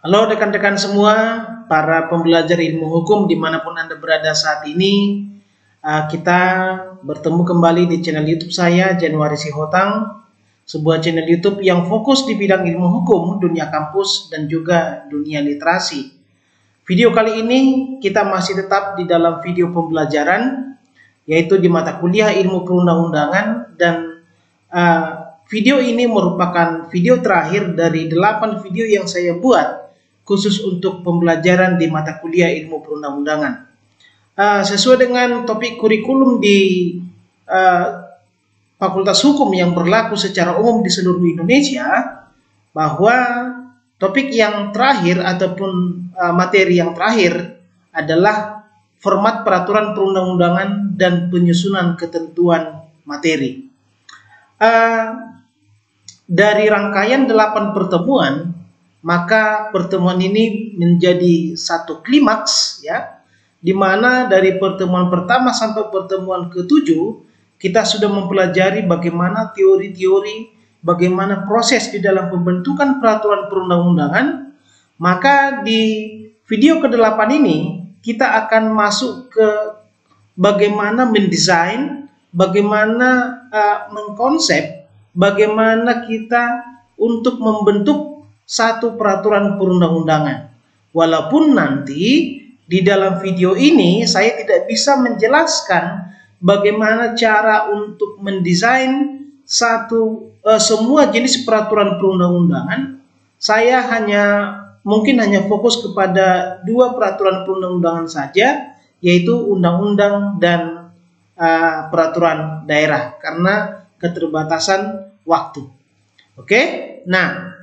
Halo rekan-rekan semua, para pembelajar ilmu hukum dimanapun Anda berada saat ini. Kita bertemu kembali di channel YouTube saya, Januari Sihotang, sebuah channel YouTube yang fokus di bidang ilmu hukum, dunia kampus, dan juga dunia literasi. Video kali ini kita masih tetap di dalam video pembelajaran, yaitu di mata kuliah ilmu perundang-undangan, dan video ini merupakan video terakhir dari 8 video yang saya buat khusus untuk pembelajaran di mata kuliah ilmu perundang-undangan. Sesuai dengan topik kurikulum di Fakultas Hukum yang berlaku secara umum di seluruh Indonesia, bahwa topik yang terakhir ataupun materi yang terakhir adalah format peraturan perundang-undangan dan penyusunan ketentuan materi. Dari rangkaian 8 pertemuan, maka pertemuan ini menjadi satu klimaks, ya, di mana dari pertemuan pertama sampai pertemuan ke-7 kita sudah mempelajari bagaimana teori-teori, bagaimana proses di dalam pembentukan peraturan perundang-undangan. Maka di video ke-8 ini kita akan masuk ke bagaimana mendesain, bagaimana mengkonsep, bagaimana kita untuk membentuk satu peraturan perundang-undangan. Walaupun nanti di dalam video ini saya tidak bisa menjelaskan bagaimana cara untuk mendesain semua jenis peraturan perundang-undangan. Saya mungkin hanya fokus kepada 2 peraturan perundang-undangan saja, yaitu undang-undang dan peraturan daerah karena keterbatasan waktu. Oke, nah,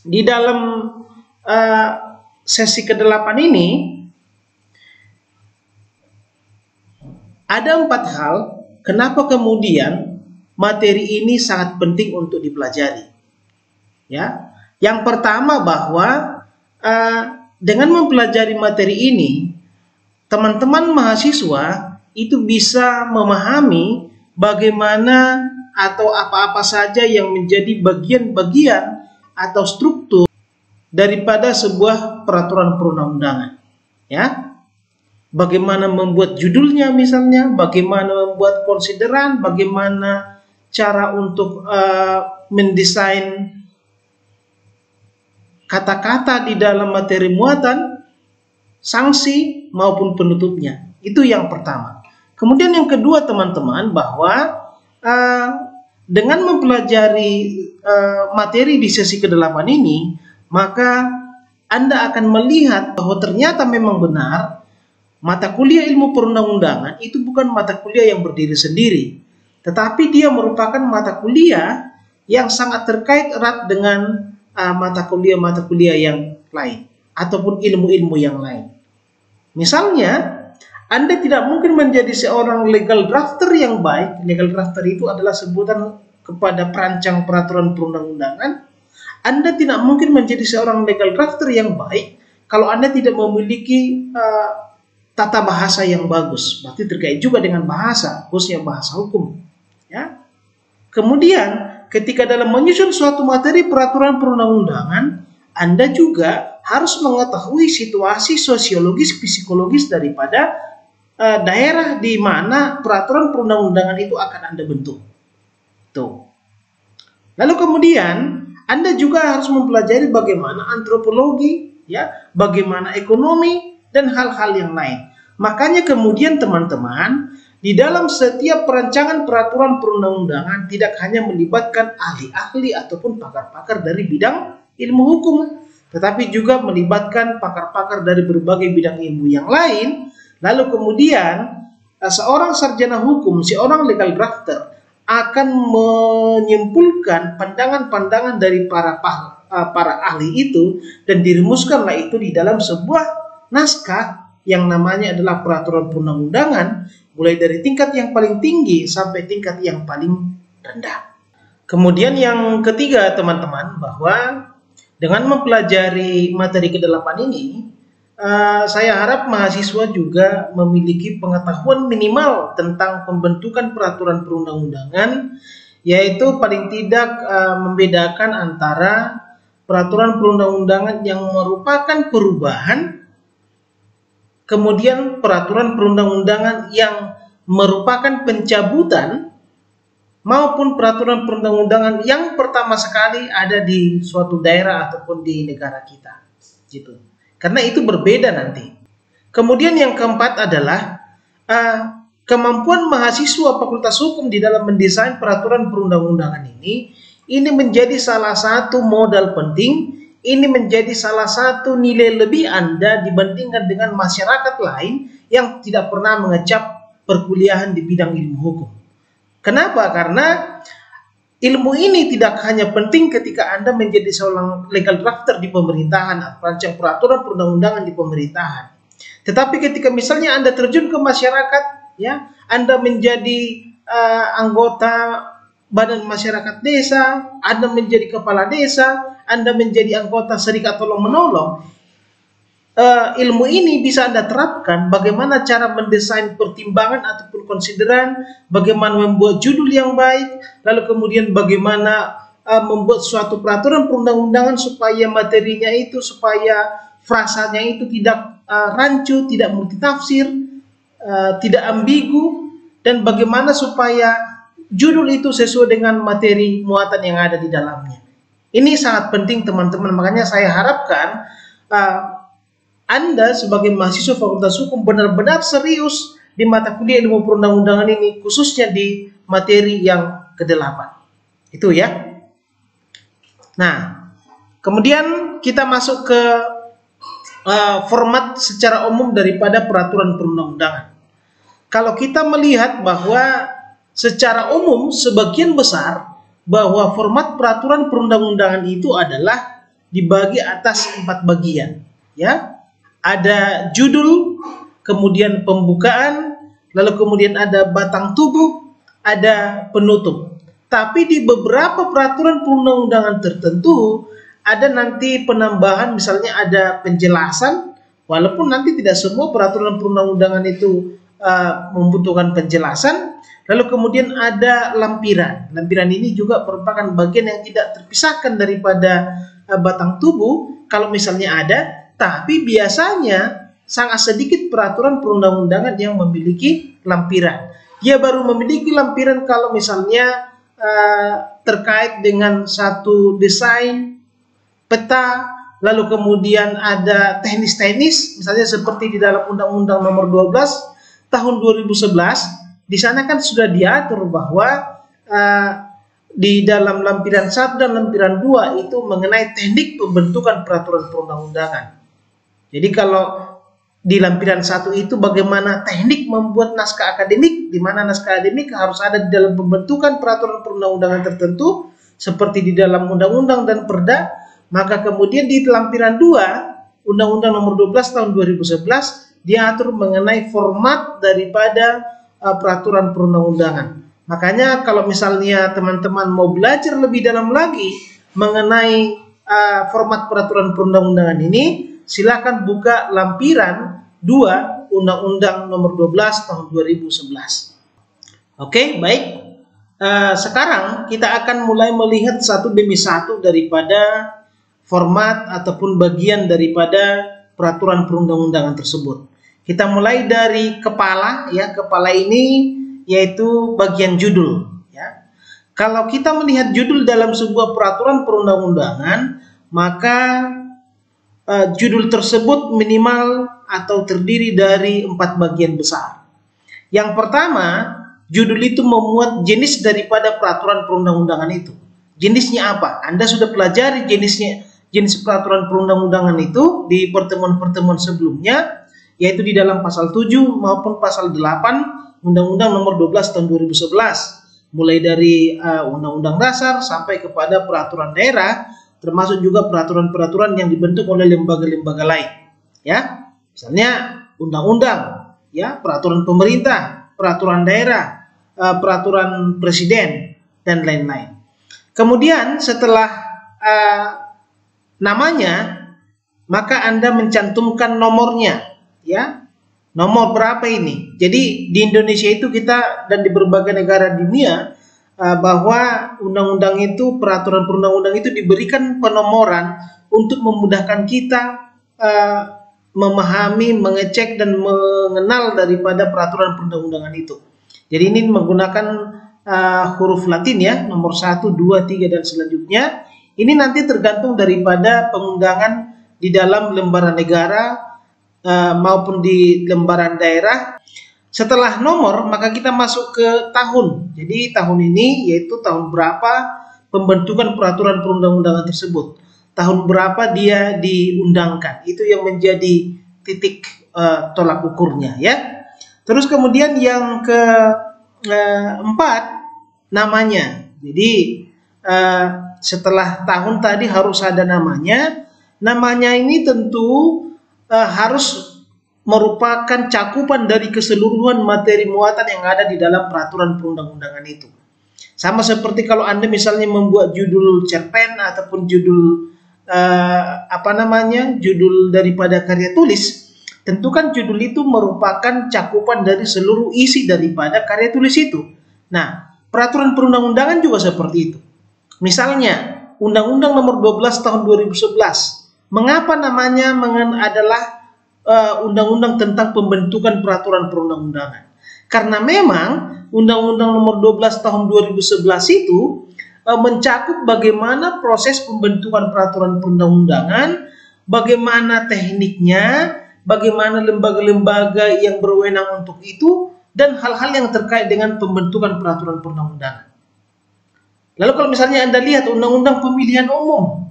di dalam sesi ke-8 ini ada 4 hal kenapa kemudian materi ini sangat penting untuk dipelajari. Ya, yang pertama bahwa dengan mempelajari materi ini, teman-teman mahasiswa itu bisa memahami bagaimana atau apa-apa saja yang menjadi bagian-bagian atau struktur daripada sebuah peraturan perundang-undangan, ya. Bagaimana membuat judulnya misalnya, bagaimana membuat konsideran, bagaimana cara untuk mendesain kata-kata di dalam materi muatan, sanksi maupun penutupnya. Itu yang pertama. Kemudian yang kedua, teman-teman, bahwa dengan mempelajari materi di sesi ke-8 ini, maka Anda akan melihat bahwa ternyata memang benar mata kuliah ilmu perundang-undangan itu bukan mata kuliah yang berdiri sendiri, tetapi dia merupakan mata kuliah yang sangat terkait erat dengan mata kuliah yang lain ataupun ilmu-ilmu yang lain. Misalnya, Anda tidak mungkin menjadi seorang legal drafter yang baik. Legal drafter itu adalah sebutan kepada perancang peraturan perundang-undangan. Anda tidak mungkin menjadi seorang legal drafter yang baik kalau Anda tidak memiliki tata bahasa yang bagus. Berarti terkait juga dengan bahasa, khususnya bahasa hukum. Ya. Kemudian, ketika dalam menyusun suatu materi peraturan perundang-undangan, Anda juga harus mengetahui situasi sosiologis, psikologis daripada daerah di mana peraturan perundang-undangan itu akan Anda bentuk. Tuh. Lalu kemudian Anda juga harus mempelajari bagaimana antropologi, ya, bagaimana ekonomi dan hal-hal yang lain. Makanya kemudian teman-teman, di dalam setiap perancangan peraturan perundang-undangan tidak hanya melibatkan ahli-ahli ataupun pakar-pakar dari bidang ilmu hukum, tetapi juga melibatkan pakar-pakar dari berbagai bidang ilmu yang lain. Lalu kemudian seorang sarjana hukum, seorang legal drafter akan menyimpulkan pandangan-pandangan dari para ahli itu dan dirumuskanlah itu di dalam sebuah naskah yang namanya adalah peraturan perundang-undangan, mulai dari tingkat yang paling tinggi sampai tingkat yang paling rendah. Kemudian yang ketiga, teman-teman, bahwa dengan mempelajari materi ke-8 ini, saya harap mahasiswa juga memiliki pengetahuan minimal tentang pembentukan peraturan perundang-undangan, yaitu paling tidak membedakan antara peraturan perundang-undangan yang merupakan perubahan, kemudian peraturan perundang-undangan yang merupakan pencabutan, maupun peraturan perundang-undangan yang pertama sekali ada di suatu daerah ataupun di negara kita, gitu. Karena itu berbeda nanti. Kemudian yang keempat adalah kemampuan mahasiswa Fakultas Hukum di dalam mendesain peraturan perundang-undangan ini menjadi salah satu modal penting, ini menjadi salah satu nilai lebih Anda dibandingkan dengan masyarakat lain yang tidak pernah mengecap perkuliahan di bidang ilmu hukum. Kenapa? Karena ilmu ini tidak hanya penting ketika Anda menjadi seorang legal drafter di pemerintahan atau perancang peraturan perundang-undangan di pemerintahan. Tetapi ketika misalnya Anda terjun ke masyarakat, ya, Anda menjadi anggota badan masyarakat desa, Anda menjadi kepala desa, Anda menjadi anggota serikat tolong-menolong, ilmu ini bisa Anda terapkan bagaimana cara mendesain pertimbangan ataupun konsideran, bagaimana membuat judul yang baik, lalu kemudian bagaimana membuat suatu peraturan perundang-undangan supaya materinya itu, supaya frasanya itu tidak rancu, tidak multitafsir, tidak ambigu, dan bagaimana supaya judul itu sesuai dengan materi muatan yang ada di dalamnya. Ini sangat penting teman-teman, makanya saya harapkan Anda sebagai mahasiswa Fakultas Hukum benar-benar serius di mata kuliah ilmu perundang-undangan ini, khususnya di materi yang ke-8. Itu ya. Nah, kemudian kita masuk ke format secara umum daripada peraturan perundang-undangan. Kalau kita melihat bahwa secara umum sebagian besar bahwa format peraturan perundang-undangan itu adalah dibagi atas 4 bagian, ya. Ada judul, kemudian pembukaan, lalu kemudian ada batang tubuh, ada penutup. Tapi di beberapa peraturan perundang-undangan tertentu ada nanti penambahan, misalnya ada penjelasan, walaupun nanti tidak semua peraturan perundang-undangan itu membutuhkan penjelasan. Lalu kemudian ada lampiran. Lampiran ini juga merupakan bagian yang tidak terpisahkan daripada batang tubuh kalau misalnya ada. Tapi biasanya sangat sedikit peraturan perundang-undangan yang memiliki lampiran. Dia baru memiliki lampiran kalau misalnya terkait dengan satu desain, peta, lalu kemudian ada teknis-teknis, misalnya seperti di dalam Undang-Undang Nomor 12 Tahun 2011, di sana kan sudah diatur bahwa di dalam lampiran 1 dan lampiran 2 itu mengenai teknik pembentukan peraturan perundang-undangan. Jadi kalau di lampiran 1 itu bagaimana teknik membuat naskah akademik, di mana naskah akademik harus ada di dalam pembentukan peraturan perundang-undangan tertentu, seperti di dalam undang-undang dan perda. Maka kemudian di lampiran 2, Undang-Undang Nomor 12 Tahun 2011, diatur mengenai format daripada peraturan perundang-undangan. Makanya kalau misalnya teman-teman mau belajar lebih dalam lagi mengenai format peraturan perundang-undangan ini, silakan buka lampiran 2 Undang-Undang Nomor 12 Tahun 2011. Oke, baik. Sekarang kita akan mulai melihat satu demi satu daripada format ataupun bagian daripada peraturan perundang-undangan tersebut. Kita mulai dari kepala, ya. Kepala ini yaitu bagian judul, ya. Kalau kita melihat judul dalam sebuah peraturan perundang-undangan, maka judul tersebut minimal atau terdiri dari 4 bagian besar. Yang pertama, judul itu memuat jenis daripada peraturan perundang-undangan itu. Jenisnya apa? Anda sudah pelajari jenis peraturan perundang-undangan itu di pertemuan-pertemuan sebelumnya, yaitu di dalam pasal 7 maupun pasal 8 Undang-Undang Nomor 12 Tahun 2011. Mulai dari Undang-Undang Dasar sampai kepada peraturan daerah, termasuk juga peraturan-peraturan yang dibentuk oleh lembaga-lembaga lain, ya. Misalnya undang-undang, ya, peraturan pemerintah, peraturan daerah, peraturan presiden, dan lain-lain. Kemudian setelah namanya, maka Anda mencantumkan nomornya, ya. Nomor berapa ini? Jadi di Indonesia itu kita dan di berbagai negara dunia bahwa undang-undang itu, peraturan perundang-undang itu diberikan penomoran untuk memudahkan kita memahami, mengecek dan mengenal daripada peraturan perundang-undangan itu. Jadi ini menggunakan huruf Latin ya, nomor 1, 2, 3 dan selanjutnya. Ini nanti tergantung daripada pengundangan di dalam lembaran negara maupun di lembaran daerah. Setelah nomor, maka kita masuk ke tahun. Jadi tahun ini yaitu tahun berapa pembentukan peraturan perundang-undangan tersebut. Tahun berapa dia diundangkan. Itu yang menjadi titik tolak ukurnya ya. Terus kemudian yang keempat, namanya. Jadi setelah tahun tadi harus ada namanya. Namanya ini tentu harus merupakan cakupan dari keseluruhan materi muatan yang ada di dalam peraturan perundang-undangan itu. Sama seperti kalau Anda misalnya membuat judul cerpen ataupun judul judul daripada karya tulis, tentu kan judul itu merupakan cakupan dari seluruh isi daripada karya tulis itu. Nah, peraturan perundang-undangan juga seperti itu. Misalnya, Undang-Undang Nomor 12 Tahun 2011. Mengapa namanya adalah undang-undang tentang pembentukan peraturan perundang-undangan? Karena memang Undang-Undang Nomor 12 Tahun 2011 itu mencakup bagaimana proses pembentukan peraturan perundang-undangan, bagaimana tekniknya, bagaimana lembaga-lembaga yang berwenang untuk itu, dan hal-hal yang terkait dengan pembentukan peraturan perundang-undangan. Lalu kalau misalnya Anda lihat Undang-Undang Pemilihan Umum,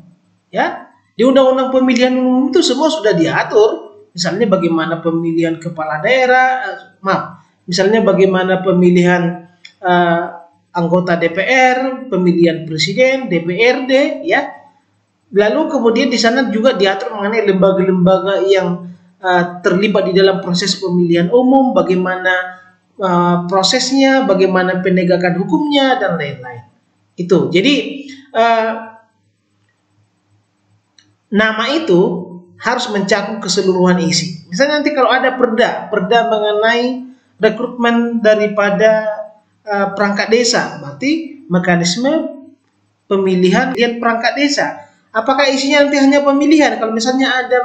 ya, di Undang-Undang Pemilihan Umum itu semua sudah diatur. Misalnya bagaimana pemilihan kepala daerah, misalnya bagaimana pemilihan anggota DPR, pemilihan presiden, DPRD, ya. Lalu kemudian di sana juga diatur mengenai lembaga-lembaga yang terlibat di dalam proses pemilihan umum, bagaimana prosesnya, bagaimana penegakan hukumnya dan lain-lain. Itu. Jadi nama itu harus mencakup keseluruhan isi. Misalnya nanti kalau ada perda mengenai rekrutmen daripada perangkat desa, berarti mekanisme pemilihan perangkat desa. Apakah isinya nanti hanya pemilihan? Kalau misalnya ada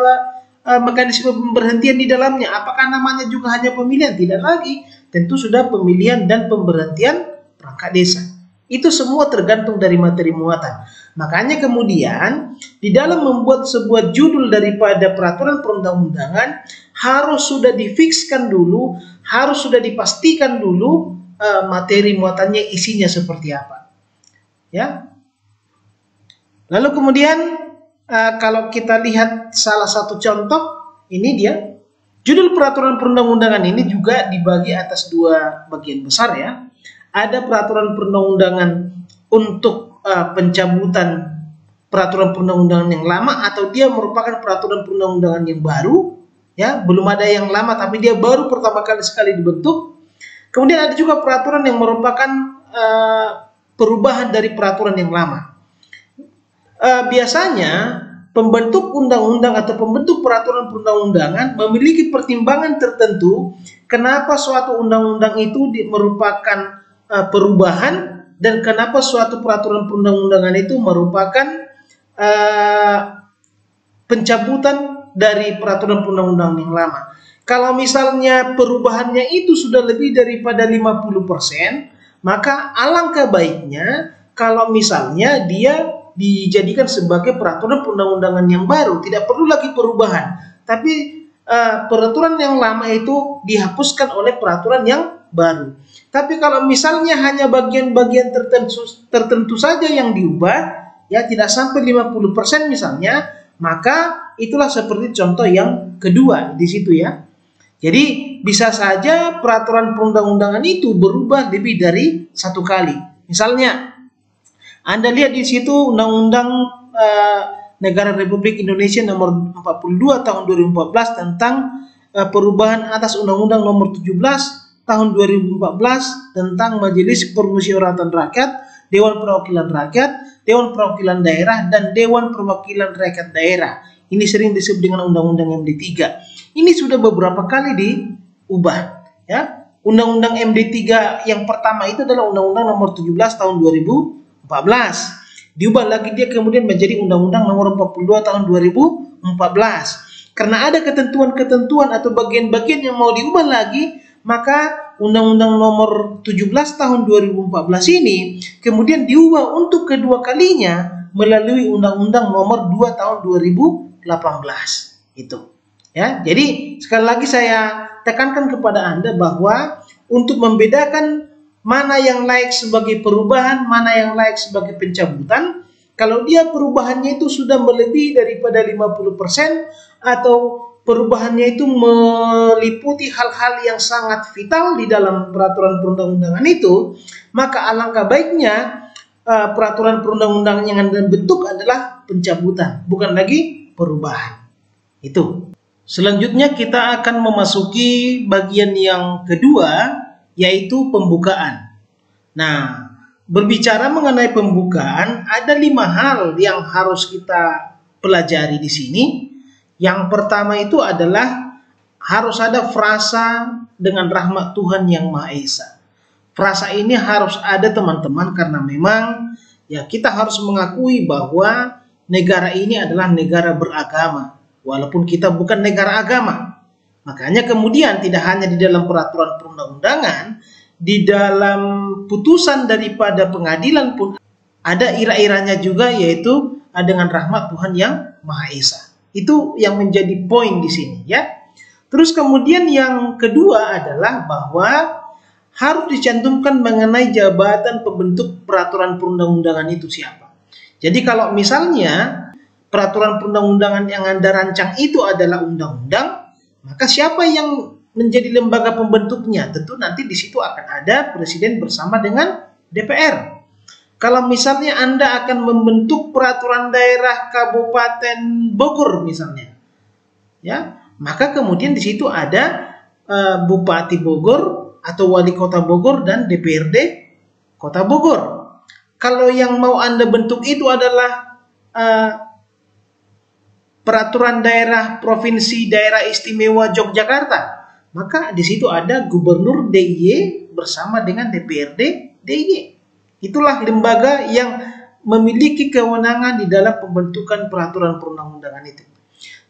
mekanisme pemberhentian di dalamnya, apakah namanya juga hanya pemilihan? Tidak lagi. Tentu sudah pemilihan dan pemberhentian perangkat desa. Itu semua tergantung dari materi muatan. Makanya kemudian di dalam membuat sebuah judul daripada peraturan perundang-undangan harus sudah difikskan dulu, harus sudah dipastikan dulu materi muatannya, isinya seperti apa. Ya. Lalu kemudian kalau kita lihat salah satu contoh, ini dia. Judul peraturan perundang-undangan ini juga dibagi atas dua bagian besar ya. Ada peraturan perundang-undangan untuk pencabutan peraturan perundang-undangan yang lama, atau dia merupakan peraturan perundang-undangan yang baru, ya, belum ada yang lama tapi dia baru pertama kali dibentuk. Kemudian ada juga peraturan yang merupakan perubahan dari peraturan yang lama. Biasanya pembentuk undang-undang atau pembentuk peraturan perundang-undangan memiliki pertimbangan tertentu kenapa suatu undang-undang itu merupakan perubahan dan kenapa suatu peraturan perundang-undangan itu merupakan pencabutan dari peraturan perundang-undangan yang lama. Kalau misalnya perubahannya itu sudah lebih daripada 50%, maka alangkah baiknya kalau misalnya dia dijadikan sebagai peraturan perundang-undangan yang baru, tidak perlu lagi perubahan, tapi peraturan yang lama itu dihapuskan oleh peraturan yang baru. Tapi kalau misalnya hanya bagian-bagian tertentu saja yang diubah, ya tidak sampai 50% misalnya, maka itulah seperti contoh yang kedua di situ ya. Jadi bisa saja peraturan perundang-undangan itu berubah lebih dari satu kali. Misalnya Anda lihat di situ Undang-Undang Negara Republik Indonesia Nomor 42 Tahun 2014 tentang perubahan atas Undang-Undang Nomor 17 Tahun 2014 tentang Majelis Permusyawaratan Rakyat, Dewan Perwakilan Rakyat, Dewan Perwakilan Daerah, dan Dewan Perwakilan Rakyat Daerah. Ini sering disebut dengan Undang-Undang MD3. Ini sudah beberapa kali diubah, ya. Undang-Undang MD3 yang pertama itu adalah Undang-Undang nomor 17 tahun 2014. Diubah lagi dia kemudian menjadi Undang-Undang nomor 42 tahun 2014. Karena ada ketentuan-ketentuan atau bagian-bagian yang mau diubah lagi, maka Undang-Undang nomor 17 tahun 2014 ini kemudian diubah untuk kedua kalinya melalui Undang-Undang nomor 2 tahun 2018. Itu. Ya, jadi sekali lagi saya tekankan kepada Anda bahwa untuk membedakan mana yang layak sebagai perubahan, mana yang layak sebagai pencabutan, kalau dia perubahannya itu sudah melebihi daripada 50% atau perubahannya itu meliputi hal-hal yang sangat vital di dalam peraturan perundang-undangan itu, maka alangkah baiknya peraturan perundang-undangan yang Anda bentuk adalah pencabutan, bukan lagi perubahan. Itu. Selanjutnya kita akan memasuki bagian yang kedua, yaitu pembukaan. Nah, berbicara mengenai pembukaan, ada 5 hal yang harus kita pelajari di sini. Yang pertama itu adalah harus ada frasa dengan rahmat Tuhan yang Maha Esa. Frasa ini harus ada teman-teman, karena memang ya kita harus mengakui bahwa negara ini adalah negara beragama. Walaupun kita bukan negara agama. Makanya kemudian tidak hanya di dalam peraturan perundang-undangan, di dalam putusan daripada pengadilan pun ada ira-iranya juga, yaitu dengan rahmat Tuhan yang Maha Esa. Itu yang menjadi poin di sini ya. Terus kemudian yang kedua adalah bahwa harus dicantumkan mengenai jabatan pembentuk peraturan perundang-undangan itu siapa. Jadi kalau misalnya peraturan perundang-undangan yang Anda rancang itu adalah undang-undang, maka siapa yang menjadi lembaga pembentuknya? Tentu nanti di situ akan ada presiden bersama dengan DPR. Kalau misalnya Anda akan membentuk peraturan daerah Kabupaten Bogor misalnya, ya, maka kemudian di situ ada Bupati Bogor atau Wali Kota Bogor dan DPRD Kota Bogor. Kalau yang mau Anda bentuk itu adalah peraturan daerah Provinsi Daerah Istimewa Yogyakarta, maka di situ ada Gubernur DIY bersama dengan DPRD DIY. Itulah lembaga yang memiliki kewenangan di dalam pembentukan peraturan perundang-undangan itu.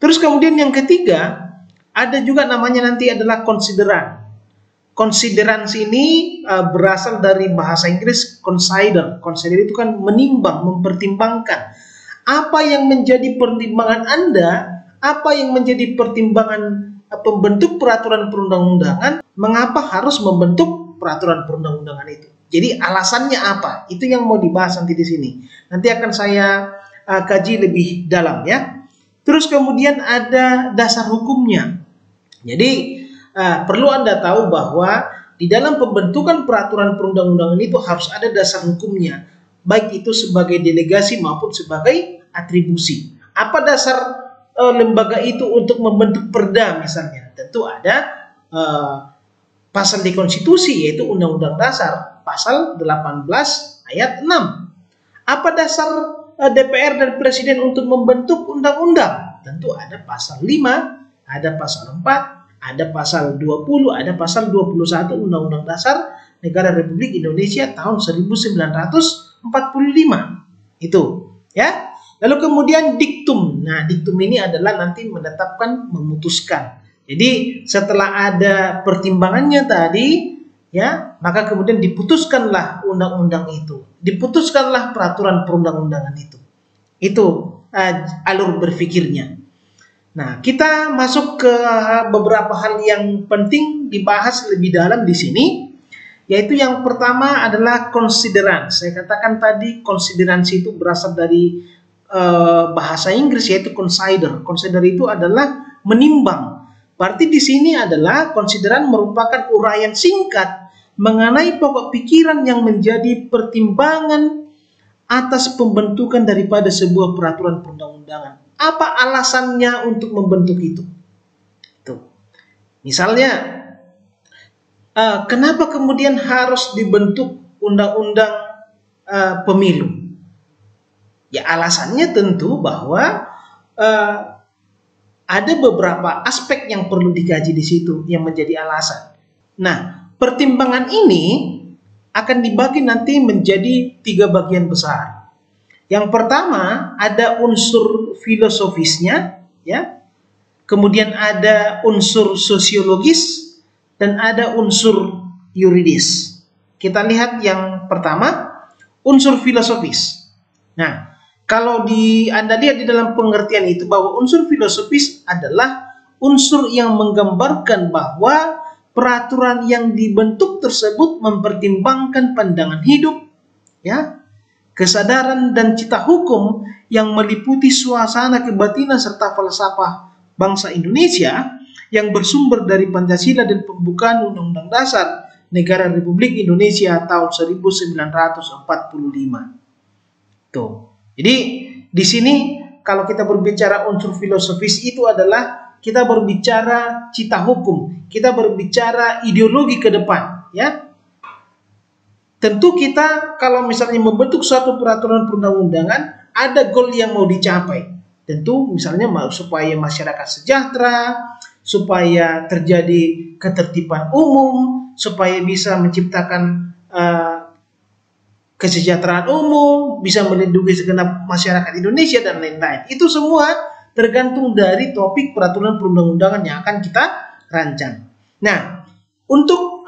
Terus kemudian yang ketiga, ada juga namanya nanti adalah konsideran. Konsideran ini berasal dari bahasa Inggris consider. Consider itu kan menimbang, mempertimbangkan. Apa yang menjadi pertimbangan Anda, apa yang menjadi pertimbangan pembentuk peraturan perundang-undangan, mengapa harus membentuk peraturan perundang-undangan itu. Jadi alasannya apa? Itu yang mau dibahas nanti di sini. Nanti akan saya kaji lebih dalam ya. Terus kemudian ada dasar hukumnya. Jadi perlu Anda tahu bahwa di dalam pembentukan peraturan perundang-undangan itu harus ada dasar hukumnya, baik itu sebagai delegasi maupun sebagai atribusi. Apa dasar lembaga itu untuk membentuk perda misalnya? Tentu ada pasal di konstitusi, yaitu Undang-Undang Dasar pasal 18 ayat 6. Apa dasar DPR dan Presiden untuk membentuk undang-undang? Tentu ada pasal 5, ada pasal 4, ada pasal 20, ada pasal 21 Undang-Undang Dasar Negara Republik Indonesia tahun 1945. Itu ya. Lalu kemudian diktum. Nah, diktum ini adalah nanti menetapkan, memutuskan. Jadi setelah ada pertimbangannya tadi, ya, maka kemudian diputuskanlah undang-undang itu, diputuskanlah peraturan perundang-undangan itu. Itu alur berpikirnya. Nah, kita masuk ke beberapa hal yang penting dibahas lebih dalam di sini, yaitu yang pertama adalah konsideran. Saya katakan tadi konsideransi itu berasal dari bahasa Inggris, yaitu consider. Consider itu adalah menimbang. Berarti di sini adalah konsideran merupakan uraian singkat mengenai pokok pikiran yang menjadi pertimbangan atas pembentukan daripada sebuah peraturan perundang-undangan. Apa alasannya untuk membentuk itu? Tuh. Misalnya, kenapa kemudian harus dibentuk undang-undang pemilu? Ya, alasannya tentu bahwa ada beberapa aspek yang perlu dikaji di situ yang menjadi alasan. Nah, pertimbangan ini akan dibagi nanti menjadi 3 bagian besar. Yang pertama ada unsur filosofisnya, ya. Kemudian ada unsur sosiologis dan ada unsur yuridis. Kita lihat yang pertama, unsur filosofis. Nah, kalau Anda lihat di dalam pengertian itu bahwa unsur filosofis adalah unsur yang menggambarkan bahwa peraturan yang dibentuk tersebut mempertimbangkan pandangan hidup, ya, kesadaran dan cita hukum yang meliputi suasana kebatinan serta falsafah bangsa Indonesia yang bersumber dari Pancasila dan pembukaan Undang-Undang Dasar Negara Republik Indonesia tahun 1945. Tuh. Jadi di sini kalau kita berbicara unsur filosofis itu adalah kita berbicara cita hukum, kita berbicara ideologi ke depan, ya. Tentu kita kalau misalnya membentuk suatu peraturan perundang-undangan, ada goal yang mau dicapai. Tentu misalnya supaya masyarakat sejahtera, supaya terjadi ketertiban umum, supaya bisa menciptakan kesejahteraan umum, bisa melindungi segenap masyarakat Indonesia dan lain-lain. Itu semua tergantung dari topik peraturan perundang-undangan yang akan kita rancang. Nah, untuk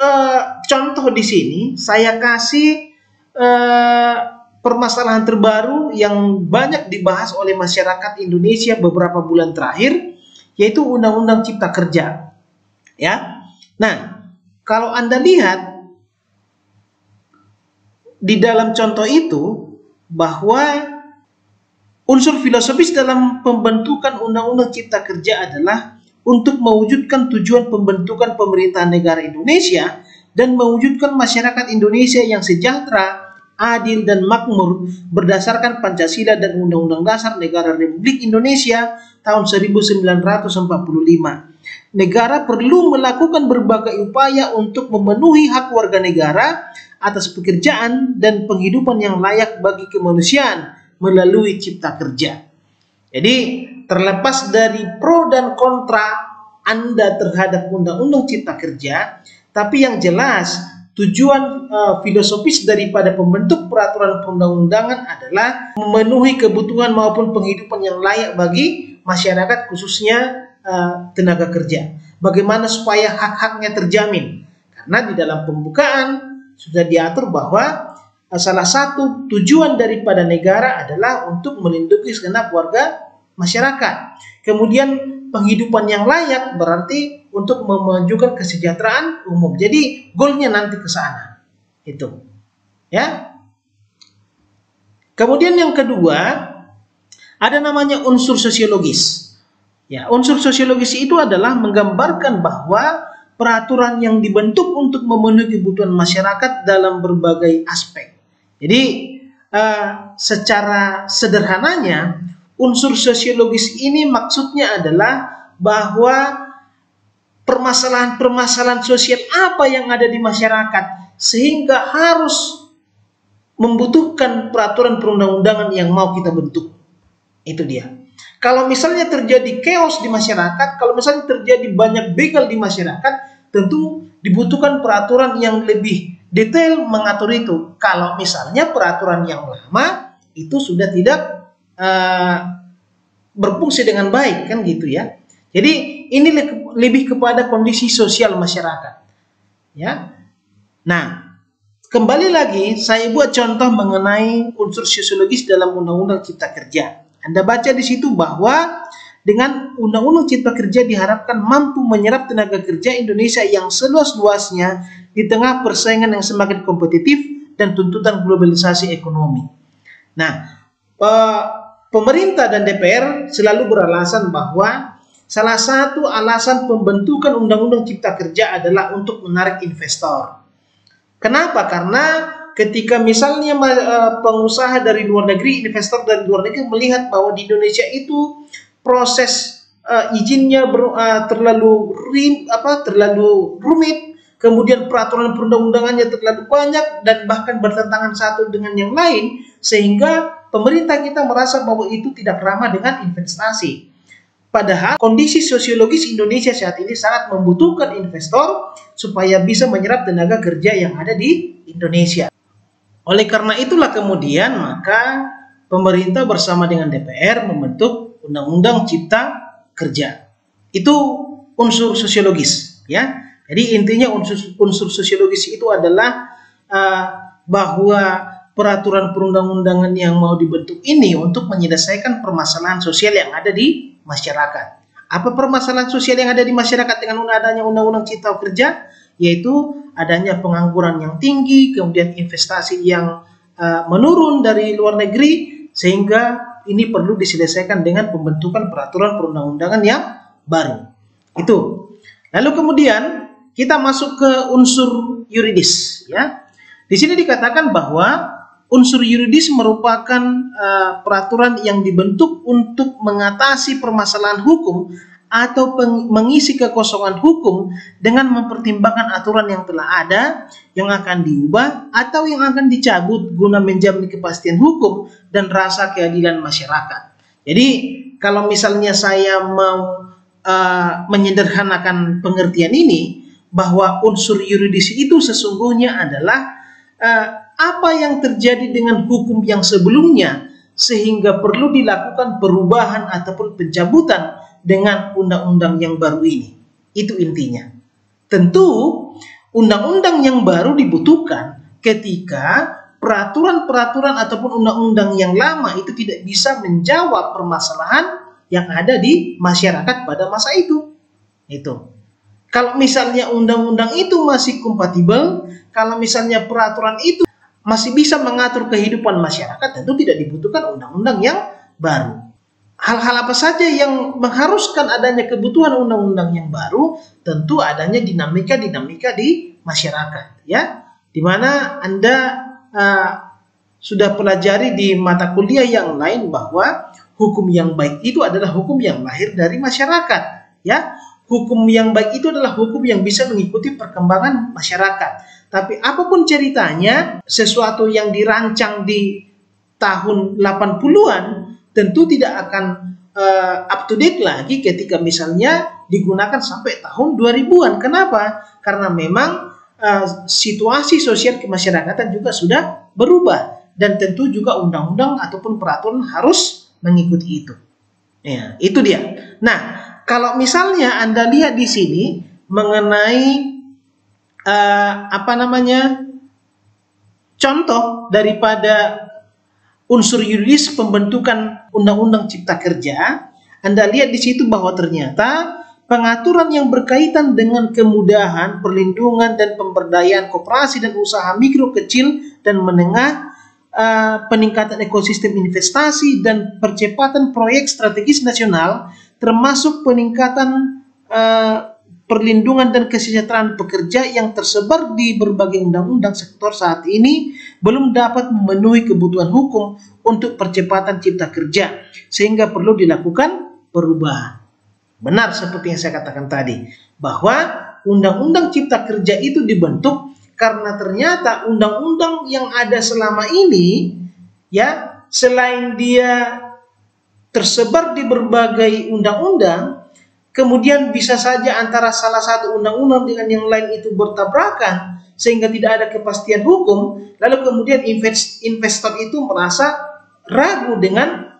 contoh di sini saya kasih permasalahan terbaru yang banyak dibahas oleh masyarakat Indonesia beberapa bulan terakhir, yaitu Undang-Undang Cipta Kerja. Ya. Nah, kalau Anda lihat di dalam contoh itu bahwa unsur filosofis dalam pembentukan Undang-Undang Cipta Kerja adalah untuk mewujudkan tujuan pembentukan pemerintahan negara Indonesia dan mewujudkan masyarakat Indonesia yang sejahtera, adil dan makmur berdasarkan Pancasila dan Undang-Undang Dasar Negara Republik Indonesia tahun 1945. Negara perlu melakukan berbagai upaya untuk memenuhi hak warga negara atas pekerjaan dan penghidupan yang layak bagi kemanusiaan melalui cipta kerja. Jadi terlepas dari pro dan kontra Anda terhadap Undang-Undang Cipta Kerja, tapi yang jelas tujuan filosofis daripada pembentuk peraturan perundang-undangan adalah memenuhi kebutuhan maupun penghidupan yang layak bagi masyarakat, khususnya tenaga kerja. Bagaimana supaya hak-haknya terjamin? Karena di dalam pembukaan sudah diatur bahwa salah satu tujuan daripada negara adalah untuk melindungi segenap warga masyarakat. Kemudian penghidupan yang layak berarti untuk memajukan kesejahteraan umum. Jadi goalnya nanti ke sana. Itu. Ya. Kemudian yang kedua ada namanya unsur sosiologis. Ya, unsur sosiologis itu adalah menggambarkan bahwa peraturan yang dibentuk untuk memenuhi kebutuhan masyarakat dalam berbagai aspek. Jadi secara sederhananya unsur sosiologis ini maksudnya adalah bahwa permasalahan-permasalahan sosial apa yang ada di masyarakat sehingga harus membutuhkan peraturan perundang-undangan yang mau kita bentuk. Itu dia. Kalau misalnya terjadi chaos di masyarakat, kalau misalnya terjadi banyak begal di masyarakat, tentu dibutuhkan peraturan yang lebih detail mengatur itu. Kalau misalnya peraturan yang lama itu sudah tidak berfungsi dengan baik, kan gitu ya. Jadi ini lebih kepada kondisi sosial masyarakat. Ya. Nah, kembali lagi saya buat contoh mengenai unsur sosiologis dalam Undang-Undang Cipta Kerja. Anda baca di situ bahwa dengan Undang-Undang Cipta Kerja diharapkan mampu menyerap tenaga kerja Indonesia yang seluas-luasnya di tengah persaingan yang semakin kompetitif dan tuntutan globalisasi ekonomi. Nah, pemerintah dan DPR selalu beralasan bahwa salah satu alasan pembentukan Undang-Undang Cipta Kerja adalah untuk menarik investor. Kenapa? Karena ketika misalnya pengusaha dari luar negeri, investor dari luar negeri melihat bahwa di Indonesia itu proses izinnya terlalu rumit, kemudian peraturan perundang-undangannya terlalu banyak dan bahkan bertentangan satu dengan yang lain, sehingga pemerintah kita merasa bahwa itu tidak ramah dengan investasi. Padahal kondisi sosiologis Indonesia saat ini sangat membutuhkan investor supaya bisa menyerap tenaga kerja yang ada di Indonesia. Oleh karena itulah kemudian maka pemerintah bersama dengan DPR membentuk Undang-Undang Cipta Kerja. Itu unsur sosiologis, ya. Jadi intinya unsur sosiologis itu adalah bahwa peraturan perundang-undangan yang mau dibentuk ini untuk menyelesaikan permasalahan sosial yang ada di masyarakat. Apa permasalahan sosial yang ada di masyarakat dengan adanya Undang-Undang Cipta Kerja? Yaitu adanya pengangguran yang tinggi, kemudian investasi yang menurun dari luar negeri, sehingga ini perlu diselesaikan dengan pembentukan peraturan perundang-undangan yang baru. Itu. Lalu kemudian kita masuk ke unsur yuridis, ya. Di sini dikatakan bahwa unsur yuridis merupakan peraturan yang dibentuk untuk mengatasi permasalahan hukum atau mengisi kekosongan hukum dengan mempertimbangkan aturan yang telah ada, yang akan diubah atau yang akan dicabut guna menjamin kepastian hukum dan rasa keadilan masyarakat. Jadi kalau misalnya saya mau menyederhanakan pengertian ini, bahwa unsur yuridis itu sesungguhnya adalah apa yang terjadi dengan hukum yang sebelumnya sehingga perlu dilakukan perubahan ataupun pencabutan dengan undang-undang yang baru ini. Itu intinya. Tentu undang-undang yang baru dibutuhkan ketika peraturan-peraturan ataupun undang-undang yang lama itu tidak bisa menjawab permasalahan yang ada di masyarakat pada masa itu. Itu. Kalau misalnya undang-undang itu masih kompatibel, kalau misalnya peraturan itu masih bisa mengatur kehidupan masyarakat, tentu tidak dibutuhkan undang-undang yang baru. Hal-hal apa saja yang mengharuskan adanya kebutuhan undang-undang yang baru? Tentu adanya dinamika-dinamika di masyarakat, ya. Di mana Anda sudah pelajari di mata kuliah yang lain bahwa hukum yang baik itu adalah hukum yang lahir dari masyarakat, ya. Hukum yang baik itu adalah hukum yang bisa mengikuti perkembangan masyarakat. Tapi apapun ceritanya, sesuatu yang dirancang di tahun 80-an tentu tidak akan up to date lagi ketika misalnya digunakan sampai tahun 2000-an. Kenapa? Karena memang situasi sosial kemasyarakatan juga sudah berubah. Dan tentu juga undang-undang ataupun peraturan harus mengikuti itu. Ya, itu dia. Nah, kalau misalnya Anda lihat di sini mengenai contoh daripada unsur yuridis pembentukan Undang-Undang Cipta Kerja, Anda lihat di situ bahwa ternyata pengaturan yang berkaitan dengan kemudahan, perlindungan dan pemberdayaan koperasi dan usaha mikro, kecil dan menengah, peningkatan ekosistem investasi dan percepatan proyek strategis nasional, termasuk peningkatan perlindungan dan kesejahteraan pekerja yang tersebar di berbagai undang-undang sektor saat ini belum dapat memenuhi kebutuhan hukum untuk percepatan cipta kerja, sehingga perlu dilakukan perubahan. Benar seperti yang saya katakan tadi, bahwa undang-undang cipta kerja itu dibentuk karena ternyata undang-undang yang ada selama ini, ya, selain dia tersebar di berbagai undang-undang, kemudian bisa saja antara salah satu undang-undang dengan yang lain itu bertabrakan sehingga tidak ada kepastian hukum, lalu kemudian investor itu merasa ragu dengan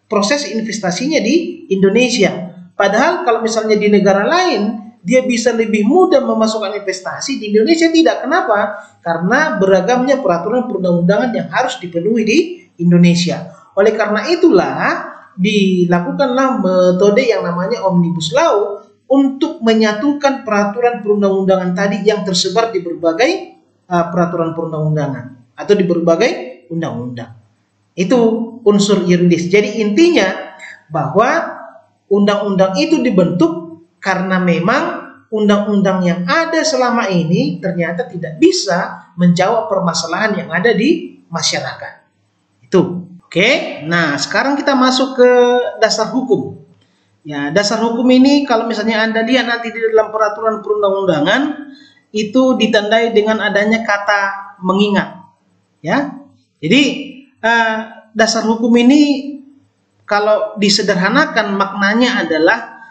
proses investasinya di Indonesia. Padahal kalau misalnya di negara lain dia bisa lebih mudah memasukkan investasi, di Indonesia tidak. Kenapa? Karena beragamnya peraturan perundang-undangan yang harus dipenuhi di Indonesia. Oleh karena itulah dilakukanlah metode yang namanya Omnibus Law untuk menyatukan peraturan perundang-undangan tadi yang tersebar di berbagai peraturan perundang-undangan atau di berbagai undang-undang. Itu unsur yuridis. Jadi intinya bahwa undang-undang itu dibentuk karena memang undang-undang yang ada selama ini ternyata tidak bisa menjawab permasalahan yang ada di masyarakat. Itu. Oke, nah sekarang kita masuk ke dasar hukum. Ya, dasar hukum ini kalau misalnya Anda lihat nanti di dalam peraturan perundang-undangan itu ditandai dengan adanya kata mengingat. Ya, jadi dasar hukum ini kalau disederhanakan maknanya adalah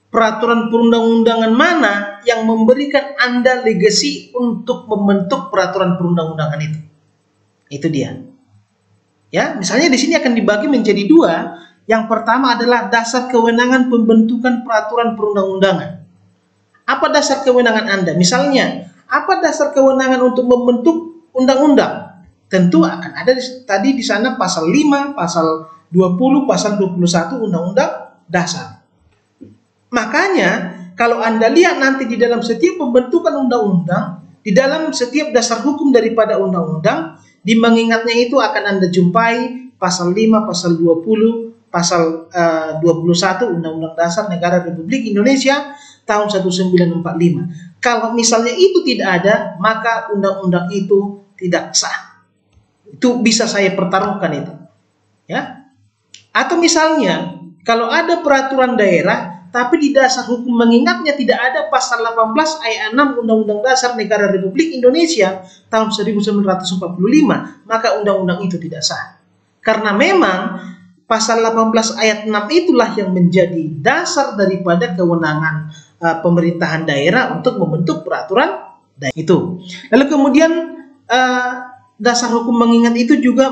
peraturan perundang-undangan mana yang memberikan Anda legasi untuk membentuk peraturan perundang-undangan itu. Itu dia. Ya, misalnya di sini akan dibagi menjadi dua. Yang pertama adalah dasar kewenangan pembentukan peraturan perundang-undangan. Apa dasar kewenangan Anda? Misalnya, apa dasar kewenangan untuk membentuk undang-undang? Tentu akan ada tadi di sana pasal 5, pasal 20, pasal 21 Undang-Undang Dasar. Makanya, kalau Anda lihat nanti di dalam setiap pembentukan undang-undang, di dalam setiap dasar hukum daripada undang-undang, di mengingatnya itu akan Anda jumpai pasal 5, pasal 20, pasal 21 Undang-Undang Dasar Negara Republik Indonesia tahun 1945. Kalau misalnya itu tidak ada, maka undang-undang itu tidak sah. Itu bisa saya pertaruhkan itu. Ya. Atau misalnya, kalau ada peraturan daerah, tapi di dasar hukum mengingatnya tidak ada pasal 18 ayat 6 Undang-Undang Dasar Negara Republik Indonesia tahun 1945, maka undang-undang itu tidak sah. Karena memang pasal 18 ayat 6 itulah yang menjadi dasar daripada kewenangan pemerintahan daerah untuk membentuk peraturan daerah itu. Lalu kemudian dasar hukum mengingat itu juga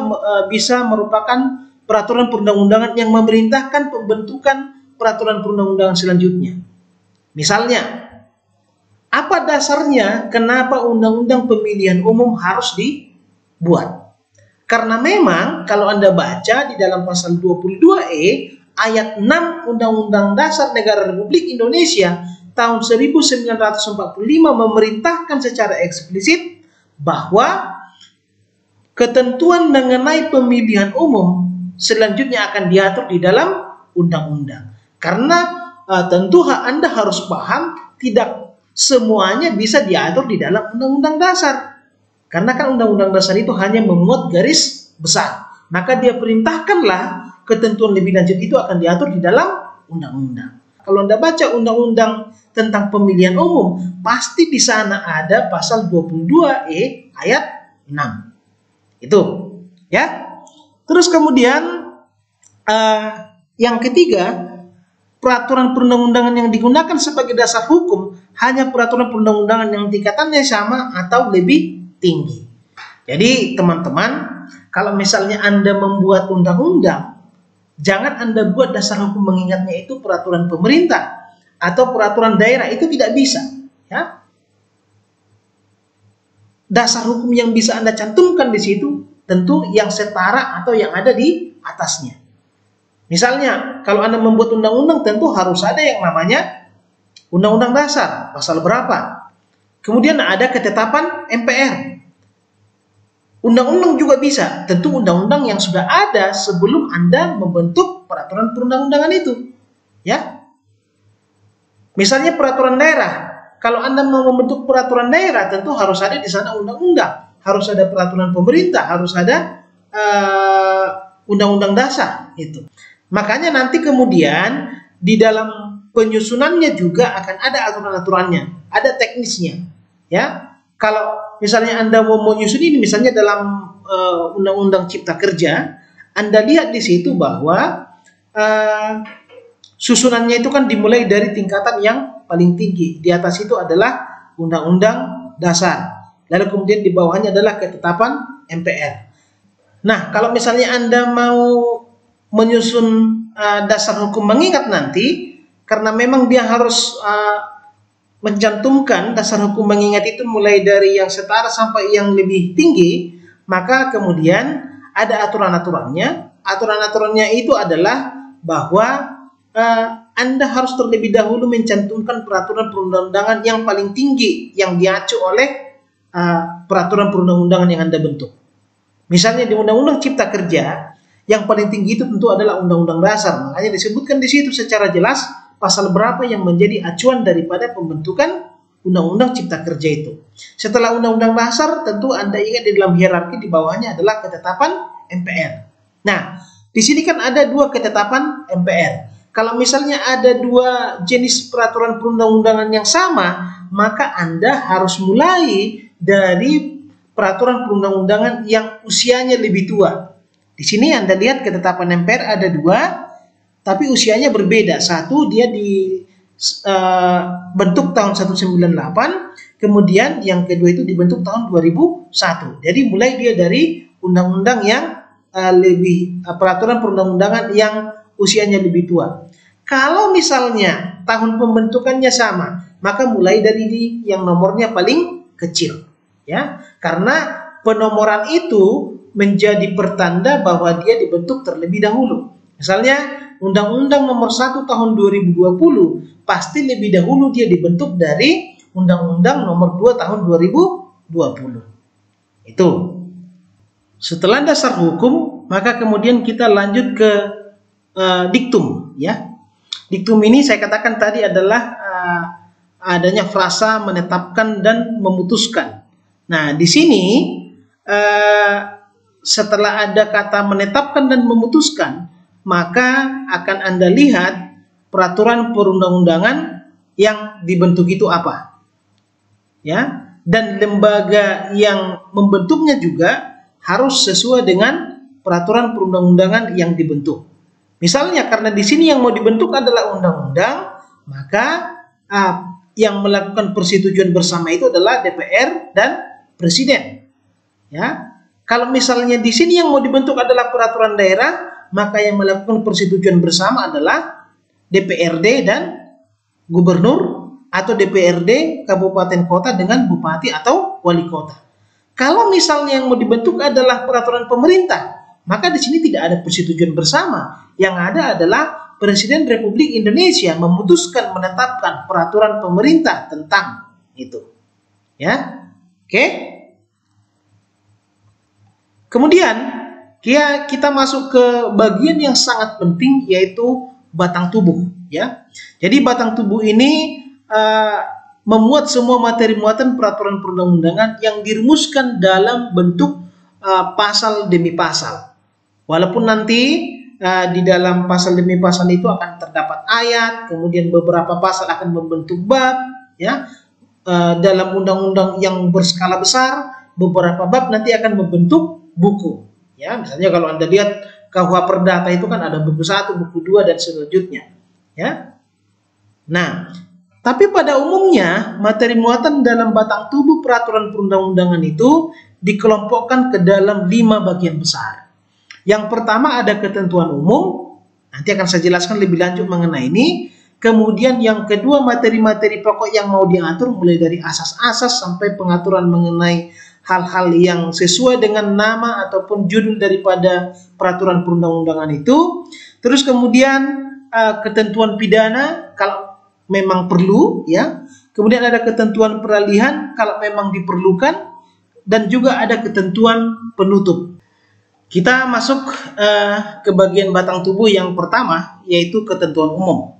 bisa merupakan peraturan perundang-undangan yang memerintahkan pembentukan peraturan perundang-undangan selanjutnya. Misalnya, apa dasarnya kenapa undang-undang pemilihan umum harus dibuat? Karena memang kalau Anda baca di dalam pasal 22E ayat 6 Undang-Undang Dasar Negara Republik Indonesia tahun 1945 memerintahkan secara eksplisit bahwa ketentuan mengenai pemilihan umum selanjutnya akan diatur di dalam undang-undang. Karena tentu Anda harus paham tidak semuanya bisa diatur di dalam undang-undang dasar. Karena kan undang-undang dasar itu hanya memuat garis besar. Maka dia perintahkanlah ketentuan lebih lanjut itu akan diatur di dalam undang-undang. Kalau Anda baca undang-undang tentang pemilihan umum, pasti di sana ada pasal 22E ayat 6. Itu, ya. Terus kemudian yang ketiga, peraturan perundang-undangan yang digunakan sebagai dasar hukum hanya peraturan perundang-undangan yang tingkatannya sama atau lebih tinggi. Jadi teman-teman, kalau misalnya Anda membuat undang-undang, jangan Anda buat dasar hukum mengingatnya itu peraturan pemerintah atau peraturan daerah, itu tidak bisa, ya. Dasar hukum yang bisa Anda cantumkan di situ tentu yang setara atau yang ada di atasnya. Misalnya, kalau Anda membuat undang-undang tentu harus ada yang namanya Undang-Undang Dasar, pasal berapa. Kemudian ada ketetapan MPR. Undang-undang juga bisa, tentu undang-undang yang sudah ada sebelum Anda membentuk peraturan perundang-undangan itu. Ya. Misalnya peraturan daerah. Kalau Anda mau membentuk peraturan daerah, tentu harus ada di sana undang-undang, harus ada peraturan pemerintah, harus ada undang-undang dasar itu. Makanya nanti kemudian di dalam penyusunannya juga akan ada aturan-aturannya, ada teknisnya, ya. Kalau misalnya Anda mau menyusun ini, misalnya dalam Undang-Undang Cipta Kerja, Anda lihat di situ bahwa susunannya itu kan dimulai dari tingkatan yang paling tinggi. Di atas itu adalah Undang-Undang Dasar. Lalu kemudian di bawahnya adalah ketetapan MPR. Nah, kalau misalnya Anda mau menyusun dasar hukum mengingat nanti, karena memang dia harus mencantumkan dasar hukum mengingat itu mulai dari yang setara sampai yang lebih tinggi, maka kemudian ada aturan-aturannya. Aturan-aturannya itu adalah bahwa Anda harus terlebih dahulu mencantumkan peraturan perundang-undangan yang paling tinggi yang diacu oleh peraturan perundang-undangan yang Anda bentuk. Misalnya di Undang-Undang Cipta Kerja, yang paling tinggi itu tentu adalah Undang-Undang Dasar. Makanya disebutkan di situ secara jelas pasal berapa yang menjadi acuan daripada pembentukan Undang-Undang Cipta Kerja itu. Setelah Undang-Undang Dasar, tentu Anda ingat di dalam hierarki di bawahnya adalah ketetapan MPR. Nah, di sini kan ada dua ketetapan MPR. Kalau misalnya ada dua jenis peraturan perundang-undangan yang sama, maka Anda harus mulai dari peraturan perundang-undangan yang usianya lebih tua. Di sini Anda lihat ketetapan MPR ada dua, tapi usianya berbeda. Satu dia dibentuk tahun 198, kemudian yang kedua itu dibentuk tahun 2001. Jadi mulai dia dari undang-undang yang peraturan perundang-undangan yang usianya lebih tua. Kalau misalnya tahun pembentukannya sama, maka mulai dari yang nomornya paling kecil, ya, karena penomoran itu menjadi pertanda bahwa dia dibentuk terlebih dahulu. Misalnya Undang-Undang Nomor 1 Tahun 2020 pasti lebih dahulu dia dibentuk dari Undang-Undang Nomor 2 Tahun 2020. Itu. Setelah dasar hukum, maka kemudian kita lanjut ke diktum, ya. Diktum ini saya katakan tadi adalah adanya frasa menetapkan dan memutuskan. Nah, di sini setelah ada kata menetapkan dan memutuskan, maka akan Anda lihat peraturan perundang-undangan yang dibentuk itu apa, ya, dan lembaga yang membentuknya juga harus sesuai dengan peraturan perundang-undangan yang dibentuk. Misalnya karena di sini yang mau dibentuk adalah undang-undang, maka yang melakukan persetujuan bersama itu adalah DPR dan Presiden. Ya, kalau misalnya di sini yang mau dibentuk adalah peraturan daerah, maka yang melakukan persetujuan bersama adalah DPRD dan Gubernur, atau DPRD Kabupaten Kota dengan Bupati atau Wali Kota. Kalau misalnya yang mau dibentuk adalah peraturan pemerintah, maka di sini tidak ada persetujuan bersama. Yang ada adalah Presiden Republik Indonesia memutuskan menetapkan peraturan pemerintah tentang itu. Ya, oke. Kemudian kita masuk ke bagian yang sangat penting, yaitu batang tubuh. Ya, jadi batang tubuh ini memuat semua materi muatan peraturan perundang-undangan yang dirumuskan dalam bentuk pasal demi pasal. Walaupun nanti di dalam pasal demi pasal itu akan terdapat ayat, kemudian beberapa pasal akan membentuk bab, ya. Dalam undang-undang yang berskala besar, beberapa bab nanti akan membentuk buku. Ya, misalnya kalau Anda lihat KUH Perdata itu kan ada buku 1, buku 2 dan selanjutnya. Ya. Nah, tapi pada umumnya materi muatan dalam batang tubuh peraturan perundang-undangan itu dikelompokkan ke dalam 5 bagian besar. Yang pertama ada ketentuan umum, nanti akan saya jelaskan lebih lanjut mengenai ini. Kemudian yang kedua materi-materi pokok yang mau diatur, mulai dari asas-asas sampai pengaturan mengenai hal-hal yang sesuai dengan nama ataupun judul daripada peraturan perundang-undangan itu. Terus kemudian ketentuan pidana kalau memang perlu, ya. Kemudian ada ketentuan peralihan kalau memang diperlukan, dan juga ada ketentuan penutup. Kita masuk ke bagian batang tubuh yang pertama, yaitu ketentuan umum.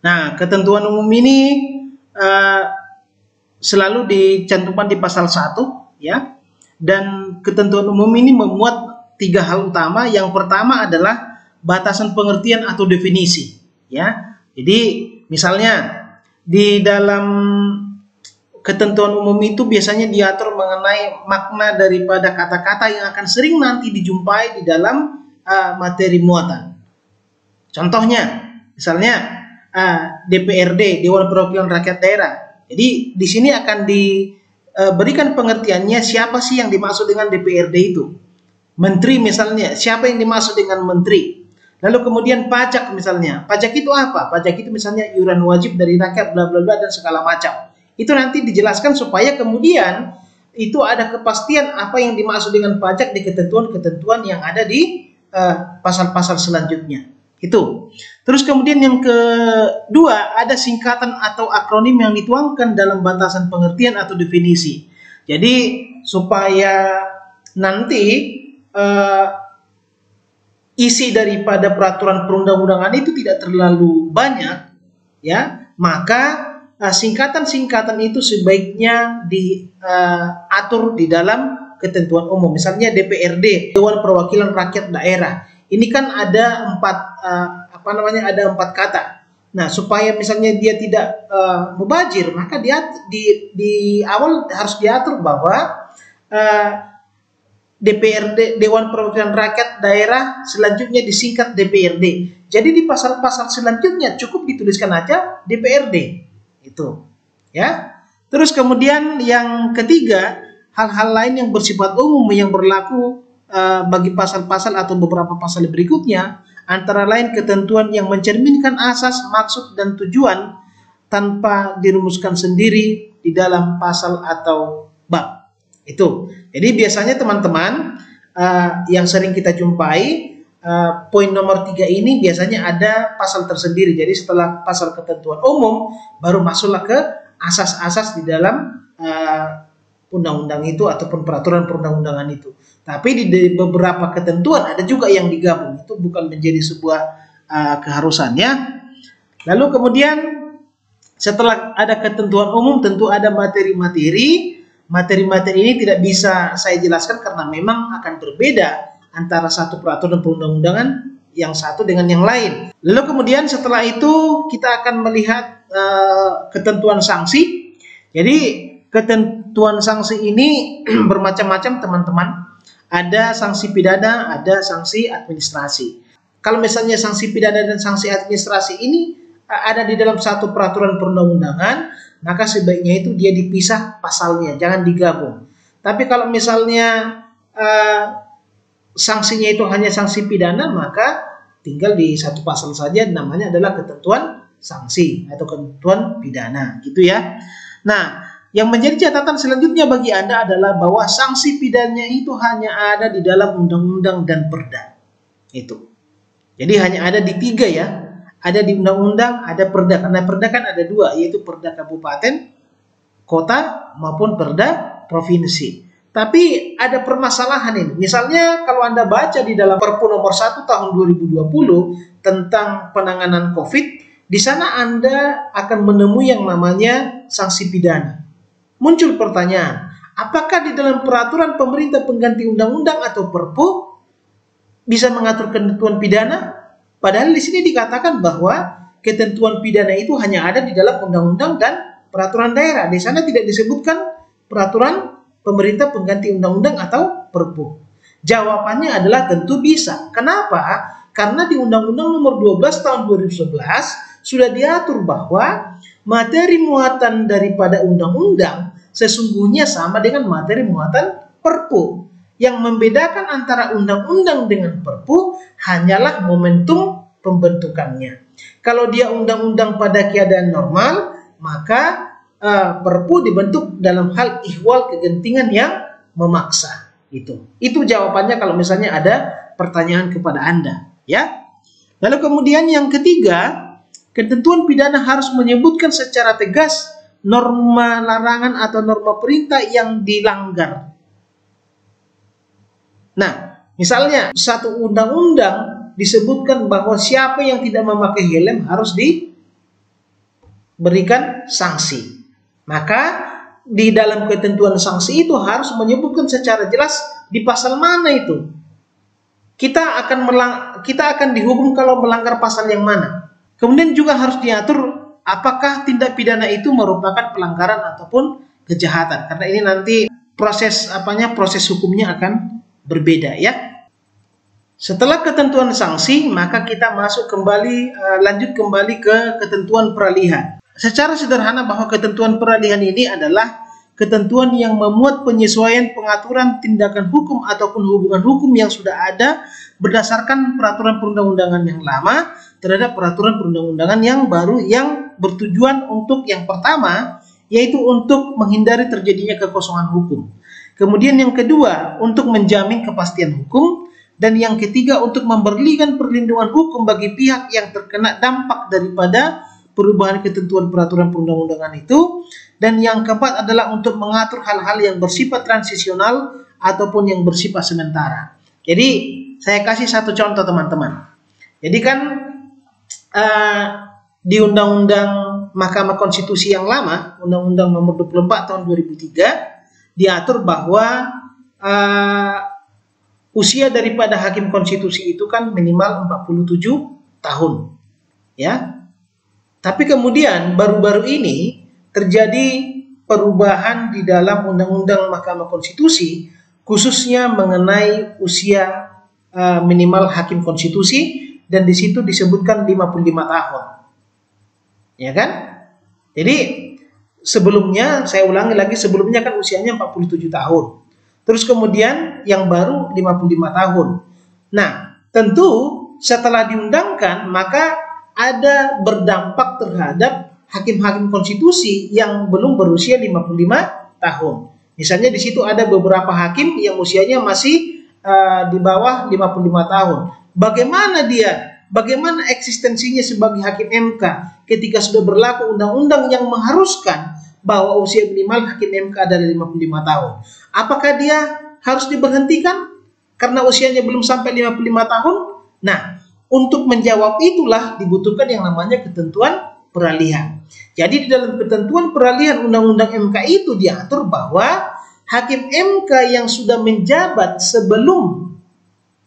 Nah, ketentuan umum ini selalu dicantumkan di pasal 1, ya. Dan ketentuan umum ini memuat 3 hal utama. Yang pertama adalah batasan pengertian atau definisi, ya. Jadi misalnya di dalam ketentuan umum itu biasanya diatur mengenai makna daripada kata-kata yang akan sering nanti dijumpai di dalam materi muatan. Contohnya, misalnya DPRD, Dewan Perwakilan Rakyat Daerah. Jadi di sini akan diberikan pengertiannya siapa sih yang dimaksud dengan DPRD itu. Menteri misalnya, siapa yang dimaksud dengan menteri. Lalu kemudian pajak misalnya. Pajak itu apa? Pajak itu misalnya iuran wajib dari rakyat, bla bla bla dan segala macam. Itu nanti dijelaskan supaya kemudian itu ada kepastian apa yang dimaksud dengan pajak di ketentuan-ketentuan yang ada di pasal-pasal selanjutnya. Itu. Terus kemudian yang kedua, ada singkatan atau akronim yang dituangkan dalam batasan pengertian atau definisi. Jadi supaya nanti isi daripada peraturan perundang-undangan itu tidak terlalu banyak, ya, maka singkatan-singkatan itu sebaiknya diatur di dalam ketentuan umum. Misalnya DPRD, Dewan Perwakilan Rakyat Daerah. Ini kan ada 4 kata. Nah, supaya misalnya dia tidak mubazir, maka dia di awal harus diatur bahwa DPRD, Dewan Perwakilan Rakyat Daerah, selanjutnya disingkat DPRD. Jadi di pasal-pasal selanjutnya cukup dituliskan aja DPRD. Itu. Ya. Terus kemudian yang ketiga, hal-hal lain yang bersifat umum yang berlaku bagi pasal-pasal atau beberapa pasal berikutnya, antara lain ketentuan yang mencerminkan asas, maksud, dan tujuan tanpa dirumuskan sendiri di dalam pasal atau bab. Itu. Jadi biasanya teman-teman yang sering kita jumpai, poin nomor 3 ini biasanya ada pasal tersendiri. Jadi setelah pasal ketentuan umum, baru masuklah ke asas-asas di dalam undang-undang itu ataupun peraturan perundang-undangan itu. Tapi di beberapa ketentuan ada juga yang digabung. Itu bukan menjadi sebuah keharusan, ya. Lalu kemudian setelah ada ketentuan umum, tentu ada materi-materi. Materi-materi ini tidak bisa saya jelaskan karena memang akan berbeda antara satu peraturan perundang-undangan yang satu dengan yang lain. Lalu kemudian setelah itu kita akan melihat ketentuan sanksi. Jadi ketentuan sanksi ini bermacam-macam teman-teman. Ada sanksi pidana, ada sanksi administrasi. Kalau misalnya sanksi pidana dan sanksi administrasi ini ada di dalam satu peraturan perundang-undangan, maka sebaiknya itu dia dipisah pasalnya, jangan digabung. Tapi kalau misalnya sanksinya itu hanya sanksi pidana, maka tinggal di satu pasal saja, namanya adalah ketentuan sanksi atau ketentuan pidana, gitu ya. Nah, yang menjadi catatan selanjutnya bagi Anda adalah bahwa sanksi pidana itu hanya ada di dalam undang-undang dan perda. Itu. Jadi hanya ada di 3, ya. Ada di undang-undang, ada perda. Karena perda kan ada 2, yaitu perda kabupaten, kota, maupun perda provinsi. Tapi ada permasalahan ini. Misalnya kalau Anda baca di dalam Perpu nomor 1 tahun 2020 tentang penanganan COVID, di sana Anda akan menemui yang namanya sanksi pidana. Muncul pertanyaan, apakah di dalam peraturan pemerintah pengganti undang-undang atau Perpu bisa mengatur ketentuan pidana? Padahal di sini dikatakan bahwa ketentuan pidana itu hanya ada di dalam undang-undang dan peraturan daerah. Di sana tidak disebutkan peraturan pemerintah pengganti undang-undang atau Perpu. Jawabannya adalah tentu bisa. Kenapa? Karena di Undang-Undang Nomor 12 Tahun 2011 sudah diatur bahwa materi muatan daripada undang-undang sesungguhnya sama dengan materi muatan Perpu. Yang membedakan antara undang-undang dengan Perpu hanyalah momentum pembentukannya. Kalau dia undang-undang pada keadaan normal, maka Perpu dibentuk dalam hal ihwal kegentingan yang memaksa. Itu jawabannya kalau misalnya ada pertanyaan kepada Anda, ya. Lalu kemudian yang ketiga, ketentuan pidana harus menyebutkan secara tegas norma larangan atau norma perintah yang dilanggar. Nah, misalnya satu undang-undang disebutkan bahwa siapa yang tidak memakai helm harus diberikan sanksi. Maka di dalam ketentuan sanksi itu harus menyebutkan secara jelas di pasal mana itu. Kita akan dihukum kalau melanggar pasal yang mana. Kemudian juga harus diatur apakah tindak pidana itu merupakan pelanggaran ataupun kejahatan. Karena ini nanti proses hukumnya akan berbeda, ya. Setelah ketentuan sanksi, maka kita lanjut kembali ke ketentuan peralihan. Secara sederhana bahwa ketentuan peralihan ini adalah ketentuan yang memuat penyesuaian pengaturan tindakan hukum ataupun hubungan hukum yang sudah ada berdasarkan peraturan perundang-undangan yang lama terhadap peraturan perundang-undangan yang baru, yang bertujuan untuk yang pertama yaitu untuk menghindari terjadinya kekosongan hukum. Kemudian yang kedua, untuk menjamin kepastian hukum. Dan yang ketiga, untuk memberikan perlindungan hukum bagi pihak yang terkena dampak daripada perubahan ketentuan peraturan perundang-undangan itu. Dan yang keempat adalah untuk mengatur hal-hal yang bersifat transisional ataupun yang bersifat sementara. Jadi, saya kasih satu contoh teman-teman. Jadi kan di Undang-Undang Mahkamah Konstitusi yang lama, Undang-Undang Nomor 24 Tahun 2003, diatur bahwa usia daripada hakim konstitusi itu kan minimal 47 tahun, ya. Tapi kemudian baru-baru ini terjadi perubahan di dalam Undang-Undang Mahkamah Konstitusi khususnya mengenai usia minimal hakim konstitusi, dan di situ disebutkan 55 tahun. Ya kan? Jadi sebelumnya, saya ulangi lagi, sebelumnya kan usianya 47 tahun. Terus kemudian yang baru 55 tahun. Nah, tentu setelah diundangkan maka ada berdampak terhadap hakim-hakim konstitusi yang belum berusia 55 tahun. Misalnya di situ ada beberapa hakim yang usianya masih di bawah 55 tahun. Bagaimana eksistensinya sebagai hakim MK ketika sudah berlaku undang-undang yang mengharuskan bahwa usia minimal hakim MK adalah 55 tahun? Apakah dia harus diberhentikan karena usianya belum sampai 55 tahun? Nah, untuk menjawab itulah dibutuhkan yang namanya ketentuan peralihan. Jadi di dalam ketentuan peralihan undang-undang MK itu diatur bahwa hakim MK yang sudah menjabat sebelum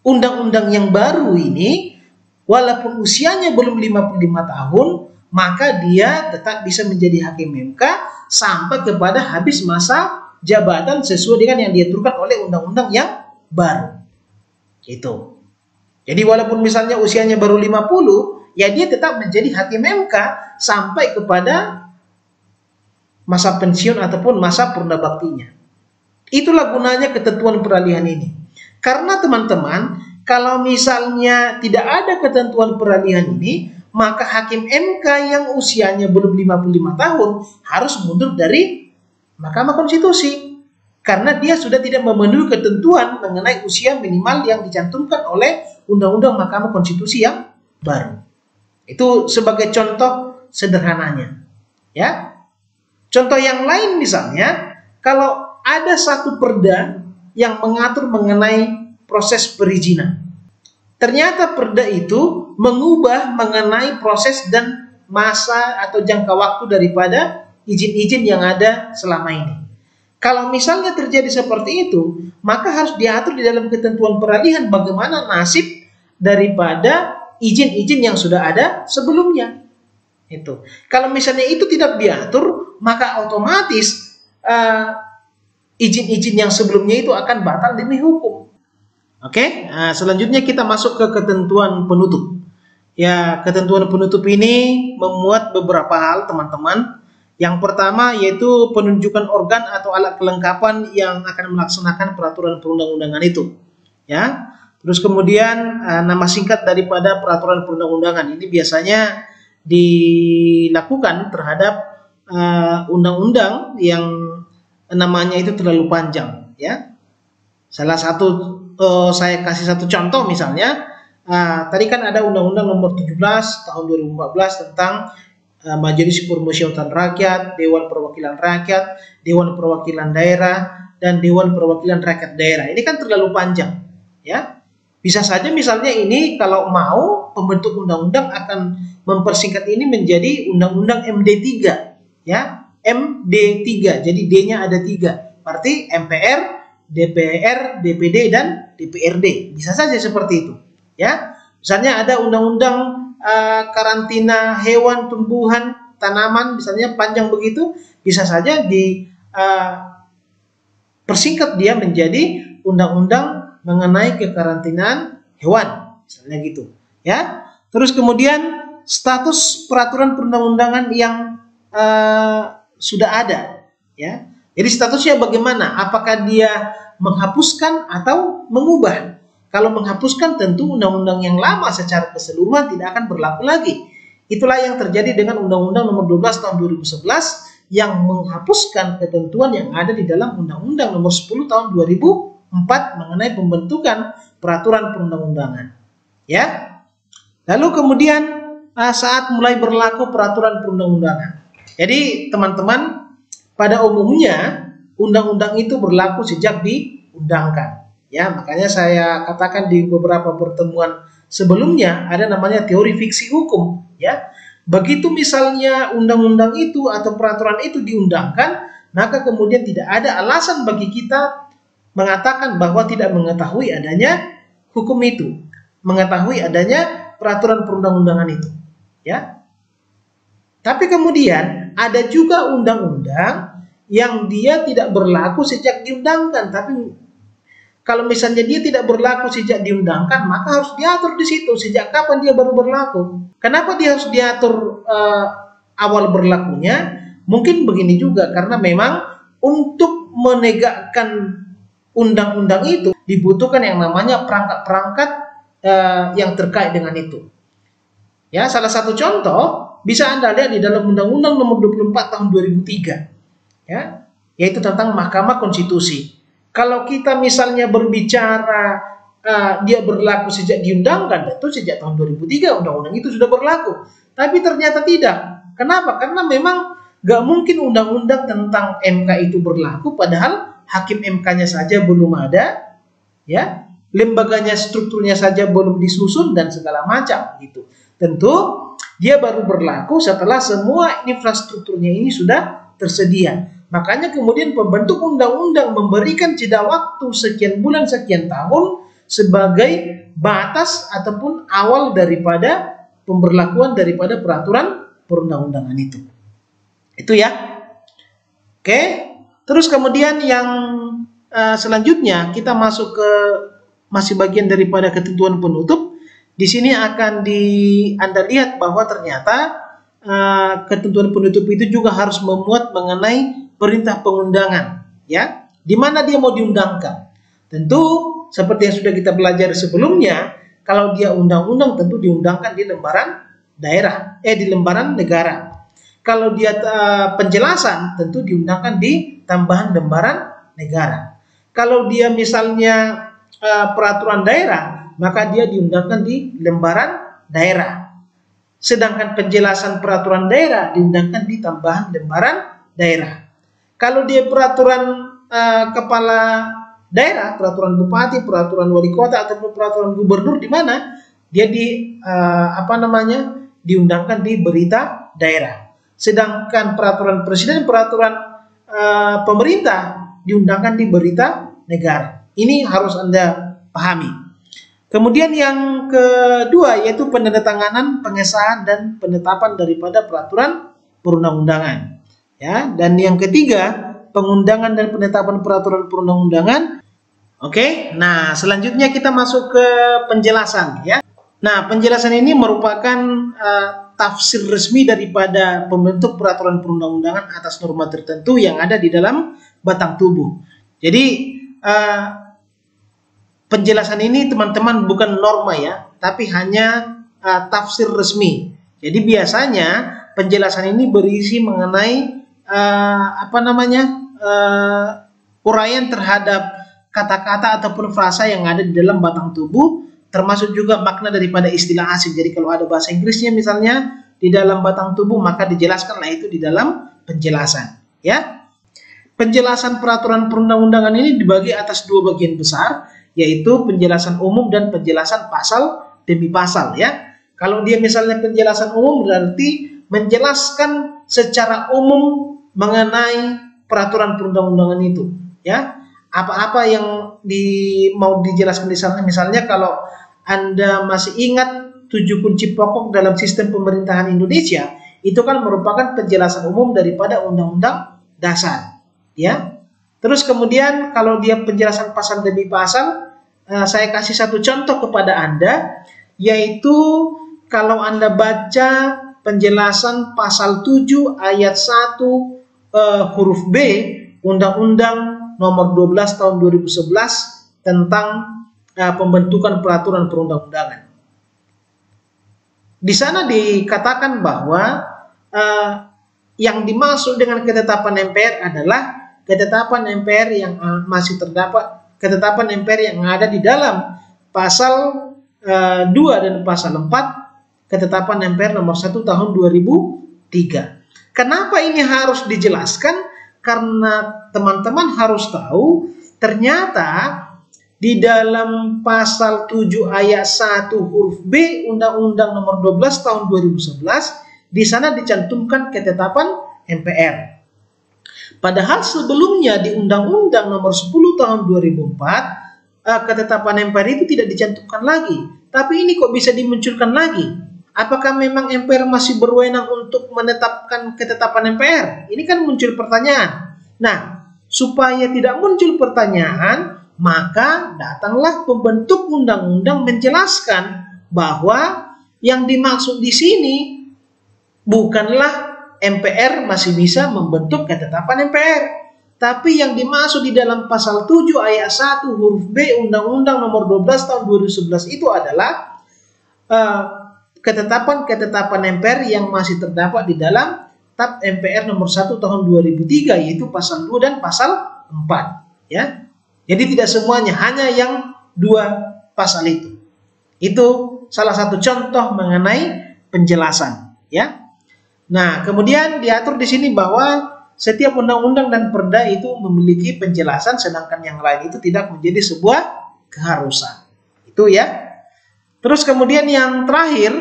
undang-undang yang baru ini, walaupun usianya belum 55 tahun, maka dia tetap bisa menjadi hakim MK sampai kepada habis masa jabatan sesuai dengan yang diaturkan oleh undang-undang yang baru. Itu. Jadi walaupun misalnya usianya baru 50, ya dia tetap menjadi hakim MK sampai kepada masa pensiun ataupun masa purna baktinya. Itulah gunanya ketentuan peralihan ini. Karena teman-teman, kalau misalnya tidak ada ketentuan peralihan ini, maka hakim MK yang usianya belum 55 tahun harus mundur dari Mahkamah Konstitusi. Karena dia sudah tidak memenuhi ketentuan mengenai usia minimal yang dicantumkan oleh Undang-Undang Mahkamah Konstitusi yang baru. Itu sebagai contoh sederhananya. Ya. Contoh yang lain misalnya, kalau ada satu perda yang mengatur mengenai proses perizinan. Ternyata perda itu mengubah mengenai proses dan masa atau jangka waktu daripada izin-izin yang ada selama ini. Kalau misalnya terjadi seperti itu, maka harus diatur di dalam ketentuan peralihan bagaimana nasib daripada izin-izin yang sudah ada sebelumnya. Itu. Kalau misalnya itu tidak diatur, maka otomatis izin-izin yang sebelumnya itu akan batal demi hukum. Oke, selanjutnya kita masuk ke ketentuan penutup. Ya, ketentuan penutup ini memuat beberapa hal, teman-teman. Yang pertama yaitu penunjukan organ atau alat kelengkapan yang akan melaksanakan peraturan perundang-undangan itu. Ya, terus kemudian nama singkat daripada peraturan perundang-undangan ini biasanya dilakukan terhadap undang-undang yang namanya itu terlalu panjang, ya. Salah satu saya kasih satu contoh misalnya, tadi kan ada Undang-Undang Nomor 17 Tahun 2014 tentang Majelis Permusyawaratan Rakyat, Dewan Perwakilan Rakyat, Dewan Perwakilan Daerah, dan Dewan Perwakilan Rakyat Daerah. Ini kan terlalu panjang, ya. Bisa saja misalnya ini kalau mau pembentuk undang-undang akan mempersingkat ini menjadi Undang-Undang MD3, ya. MD3, jadi D-nya ada 3, berarti MPR, DPR, DPD, dan DPRD. Bisa saja seperti itu, ya. Misalnya ada undang-undang karantina hewan, tumbuhan, tanaman, misalnya panjang begitu, bisa saja persingkat dia menjadi undang-undang mengenai kekarantinaan hewan, misalnya gitu, ya. Terus kemudian status peraturan perundang-undangan yang sudah ada, ya. Jadi statusnya bagaimana? Apakah dia menghapuskan atau mengubah? Kalau menghapuskan tentu undang-undang yang lama secara keseluruhan tidak akan berlaku lagi. Itulah yang terjadi dengan Undang-Undang Nomor 12 Tahun 2011 yang menghapuskan ketentuan yang ada di dalam Undang-Undang Nomor 10 Tahun 2004 mengenai pembentukan peraturan perundang-undangan. Ya. Lalu kemudian saat mulai berlaku peraturan perundang-undangan. Jadi teman-teman, pada umumnya undang-undang itu berlaku sejak diundangkan. Ya, makanya saya katakan di beberapa pertemuan sebelumnya ada namanya teori fiksi hukum. Ya, begitu misalnya undang-undang itu atau peraturan itu diundangkan, maka kemudian tidak ada alasan bagi kita mengatakan bahwa tidak mengetahui adanya hukum itu, mengetahui adanya peraturan perundang-undangan itu. Ya. Tapi kemudian ada juga undang-undang yang dia tidak berlaku sejak diundangkan, tapi Kalau misalnya dia tidak berlaku sejak diundangkan, maka harus diatur di situ sejak kapan dia baru berlaku. Kenapa dia harus diatur awal berlakunya? Mungkin begini juga, karena memang untuk menegakkan undang-undang itu dibutuhkan yang namanya perangkat-perangkat yang terkait dengan itu. Ya, salah satu contoh bisa Anda lihat di dalam Undang-Undang Nomor 24 Tahun 2003, ya, yaitu tentang Mahkamah Konstitusi. Kalau kita misalnya berbicara dia berlaku sejak diundangkan, tentu sejak tahun 2003 undang-undang itu sudah berlaku. Tapi ternyata tidak. Kenapa? Karena memang gak mungkin undang-undang tentang MK itu berlaku, padahal hakim MK-nya saja belum ada, ya, lembaganya, strukturnya saja belum disusun dan segala macam gitu. Tentu dia baru berlaku setelah semua infrastrukturnya ini sudah tersedia. Makanya kemudian pembentuk undang-undang memberikan jeda waktu sekian bulan, sekian tahun sebagai batas ataupun awal daripada pemberlakuan daripada peraturan perundang-undangan itu. Itu ya. Oke. Terus kemudian yang selanjutnya kita masuk ke masih bagian daripada ketentuan penutup. Di sini akan Anda lihat bahwa ternyata ketentuan penutup itu juga harus memuat mengenai perintah pengundangan, ya, di mana dia mau diundangkan. Tentu seperti yang sudah kita pelajari sebelumnya, kalau dia undang-undang tentu diundangkan di lembaran daerah, di lembaran negara. Kalau dia penjelasan tentu diundangkan di tambahan lembaran negara. Kalau dia misalnya peraturan daerah, maka dia diundangkan di lembaran daerah. Sedangkan penjelasan peraturan daerah diundangkan di tambahan lembaran daerah. Kalau dia peraturan kepala daerah, peraturan bupati, peraturan wali kota ataupun peraturan gubernur, di mana dia diundangkan di berita daerah. Sedangkan peraturan presiden, peraturan pemerintah diundangkan di berita negara. Ini harus Anda pahami. Kemudian yang kedua yaitu penandatanganan, pengesahan dan penetapan daripada peraturan perundang-undangan. Ya, dan yang ketiga, pengundangan dan penetapan peraturan perundang-undangan. Oke, nah selanjutnya kita masuk ke penjelasan, ya. Nah, penjelasan ini merupakan tafsir resmi daripada pembentuk peraturan perundang-undangan atas norma tertentu yang ada di dalam batang tubuh. Jadi penjelasan ini teman-teman bukan norma ya, tapi hanya tafsir resmi. Jadi biasanya penjelasan ini berisi mengenai uraian terhadap kata-kata ataupun frasa yang ada di dalam batang tubuh, termasuk juga makna daripada istilah asing. Jadi kalau ada bahasa Inggrisnya misalnya di dalam batang tubuh, maka dijelaskanlah itu di dalam penjelasan, ya. Penjelasan peraturan perundang-undangan ini dibagi atas dua bagian besar, yaitu penjelasan umum dan penjelasan pasal demi pasal, ya. Kalau dia misalnya penjelasan umum berarti menjelaskan secara umum mengenai peraturan perundang-undangan itu, ya. Apa-apa yang mau dijelaskan di sana, misalnya kalau Anda masih ingat 7 kunci pokok dalam sistem pemerintahan Indonesia, itu kan merupakan penjelasan umum daripada undang-undang dasar, ya. Terus kemudian kalau dia penjelasan pasal demi pasal, saya kasih satu contoh kepada Anda, yaitu kalau Anda baca penjelasan pasal 7 ayat 1 huruf B Undang-Undang Nomor 12 Tahun 2011 tentang pembentukan peraturan perundang-undangan. Di sana dikatakan bahwa yang dimaksud dengan ketetapan MPR adalah ketetapan MPR yang masih terdapat, ketetapan MPR yang ada di dalam pasal 2 dan pasal 4 ketetapan MPR nomor 1 tahun 2003. Kenapa ini harus dijelaskan? Karena teman-teman harus tahu ternyata di dalam pasal 7 ayat 1 huruf B Undang-Undang Nomor 12 Tahun 2011 di sana dicantumkan ketetapan MPR. Padahal sebelumnya di Undang-Undang Nomor 10 Tahun 2004 ketetapan MPR itu tidak dicantumkan lagi. Tapi ini kok bisa dimunculkan lagi? Apakah memang MPR masih berwenang untuk menetapkan ketetapan MPR? Ini kan muncul pertanyaan. Nah, supaya tidak muncul pertanyaan, maka datanglah pembentuk undang-undang menjelaskan bahwa yang dimaksud di sini bukanlah MPR masih bisa membentuk ketetapan MPR, tapi yang dimaksud di dalam pasal 7 ayat 1 huruf B Undang-Undang Nomor 12 Tahun 2011 itu adalah ketetapan-ketetapan MPR yang masih terdapat di dalam TAP MPR Nomor 1 Tahun 2003, yaitu pasal 2 dan pasal 4, ya. Jadi tidak semuanya, hanya yang 2 pasal itu. Itu salah satu contoh mengenai penjelasan, ya. Nah, kemudian diatur di sini bahwa setiap undang-undang dan perda itu memiliki penjelasan, sedangkan yang lain itu tidak menjadi sebuah keharusan. Itu ya. Terus kemudian yang terakhir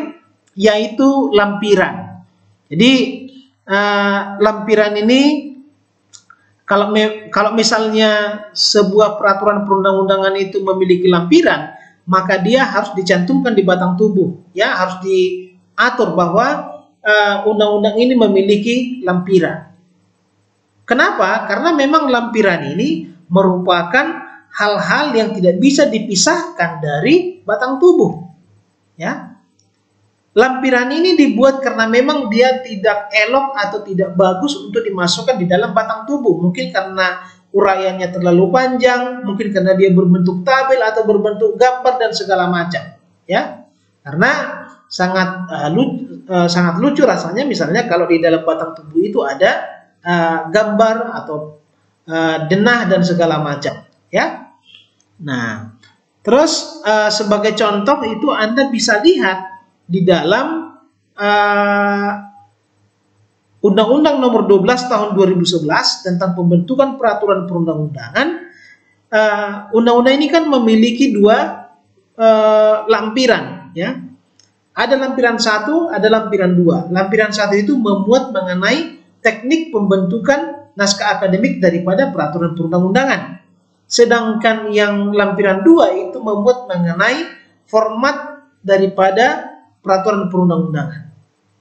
yaitu lampiran. Jadi lampiran ini kalau misalnya sebuah peraturan perundang-undangan itu memiliki lampiran, maka dia harus dicantumkan di batang tubuh, ya, harus diatur bahwa undang-undang ini memiliki lampiran. Kenapa? Karena memang lampiran ini merupakan hal-hal yang tidak bisa dipisahkan dari batang tubuh, ya. Lampiran ini dibuat karena memang dia tidak elok atau tidak bagus untuk dimasukkan di dalam batang tubuh. Mungkin karena uraiannya terlalu panjang, mungkin karena dia berbentuk tabel atau berbentuk gambar dan segala macam, ya. Karena sangat lucu rasanya misalnya kalau di dalam batang tubuh itu ada gambar atau denah dan segala macam, ya. Nah, terus sebagai contoh itu Anda bisa lihat di dalam Undang-Undang Nomor 12 Tahun 2011 tentang pembentukan peraturan perundang-undangan. Undang-undang ini kan memiliki 2 lampiran, ya. Ada lampiran 1, ada lampiran 2. Lampiran 1 itu memuat mengenai teknik pembentukan naskah akademik daripada peraturan perundang-undangan. Sedangkan yang lampiran 2 itu memuat mengenai format daripada peraturan perundang-undangan.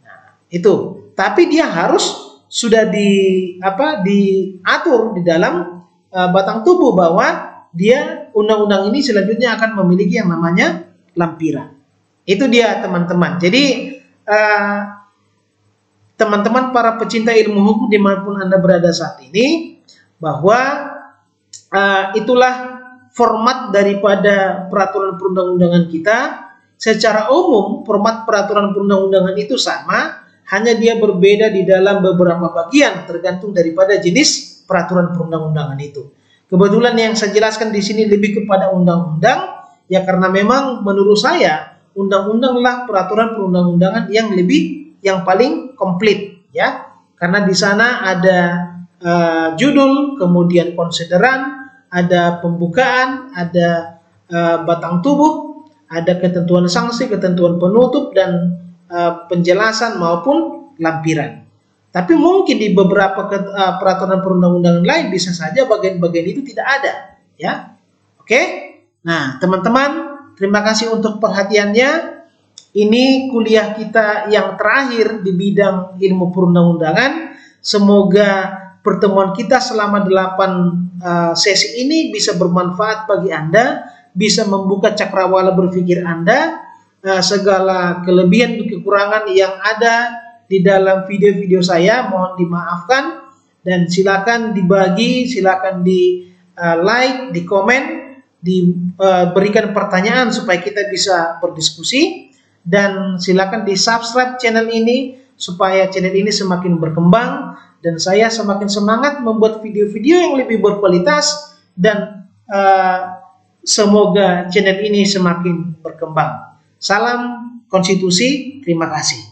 Nah, itu. Tapi dia harus sudah diatur di dalam batang tubuh bahwa dia undang-undang ini selanjutnya akan memiliki yang namanya lampiran. Itu dia teman-teman. Jadi teman-teman para pecinta ilmu hukum dimanapun Anda berada saat ini, bahwa itulah format daripada peraturan perundang-undangan kita. Secara umum format peraturan perundang-undangan itu sama, hanya dia berbeda di dalam beberapa bagian tergantung daripada jenis peraturan perundang-undangan itu. Kebetulan yang saya jelaskan di sini lebih kepada undang-undang, ya karena memang menurut saya undang-undanglah peraturan perundang-undangan yang paling komplit, ya. Karena di sana ada judul, kemudian konsideran, ada pembukaan, ada batang tubuh, ada ketentuan sanksi, ketentuan penutup, dan penjelasan maupun lampiran. Tapi mungkin di beberapa peraturan perundang-undangan lain bisa saja bagian-bagian itu tidak ada, ya. Oke. Nah, teman-teman, terima kasih untuk perhatiannya. Ini kuliah kita yang terakhir di bidang ilmu perundang-undangan. Semoga pertemuan kita selama 8 sesi ini bisa bermanfaat bagi Anda, bisa membuka cakrawala berpikir Anda. Segala kelebihan dan kekurangan yang ada di dalam video-video saya mohon dimaafkan, dan silakan dibagi, silakan di like, di komen, diberikan pertanyaan supaya kita bisa berdiskusi, dan silakan di subscribe channel ini supaya channel ini semakin berkembang dan saya semakin semangat membuat video-video yang lebih berkualitas, dan semoga channel ini semakin berkembang. Salam konstitusi, terima kasih.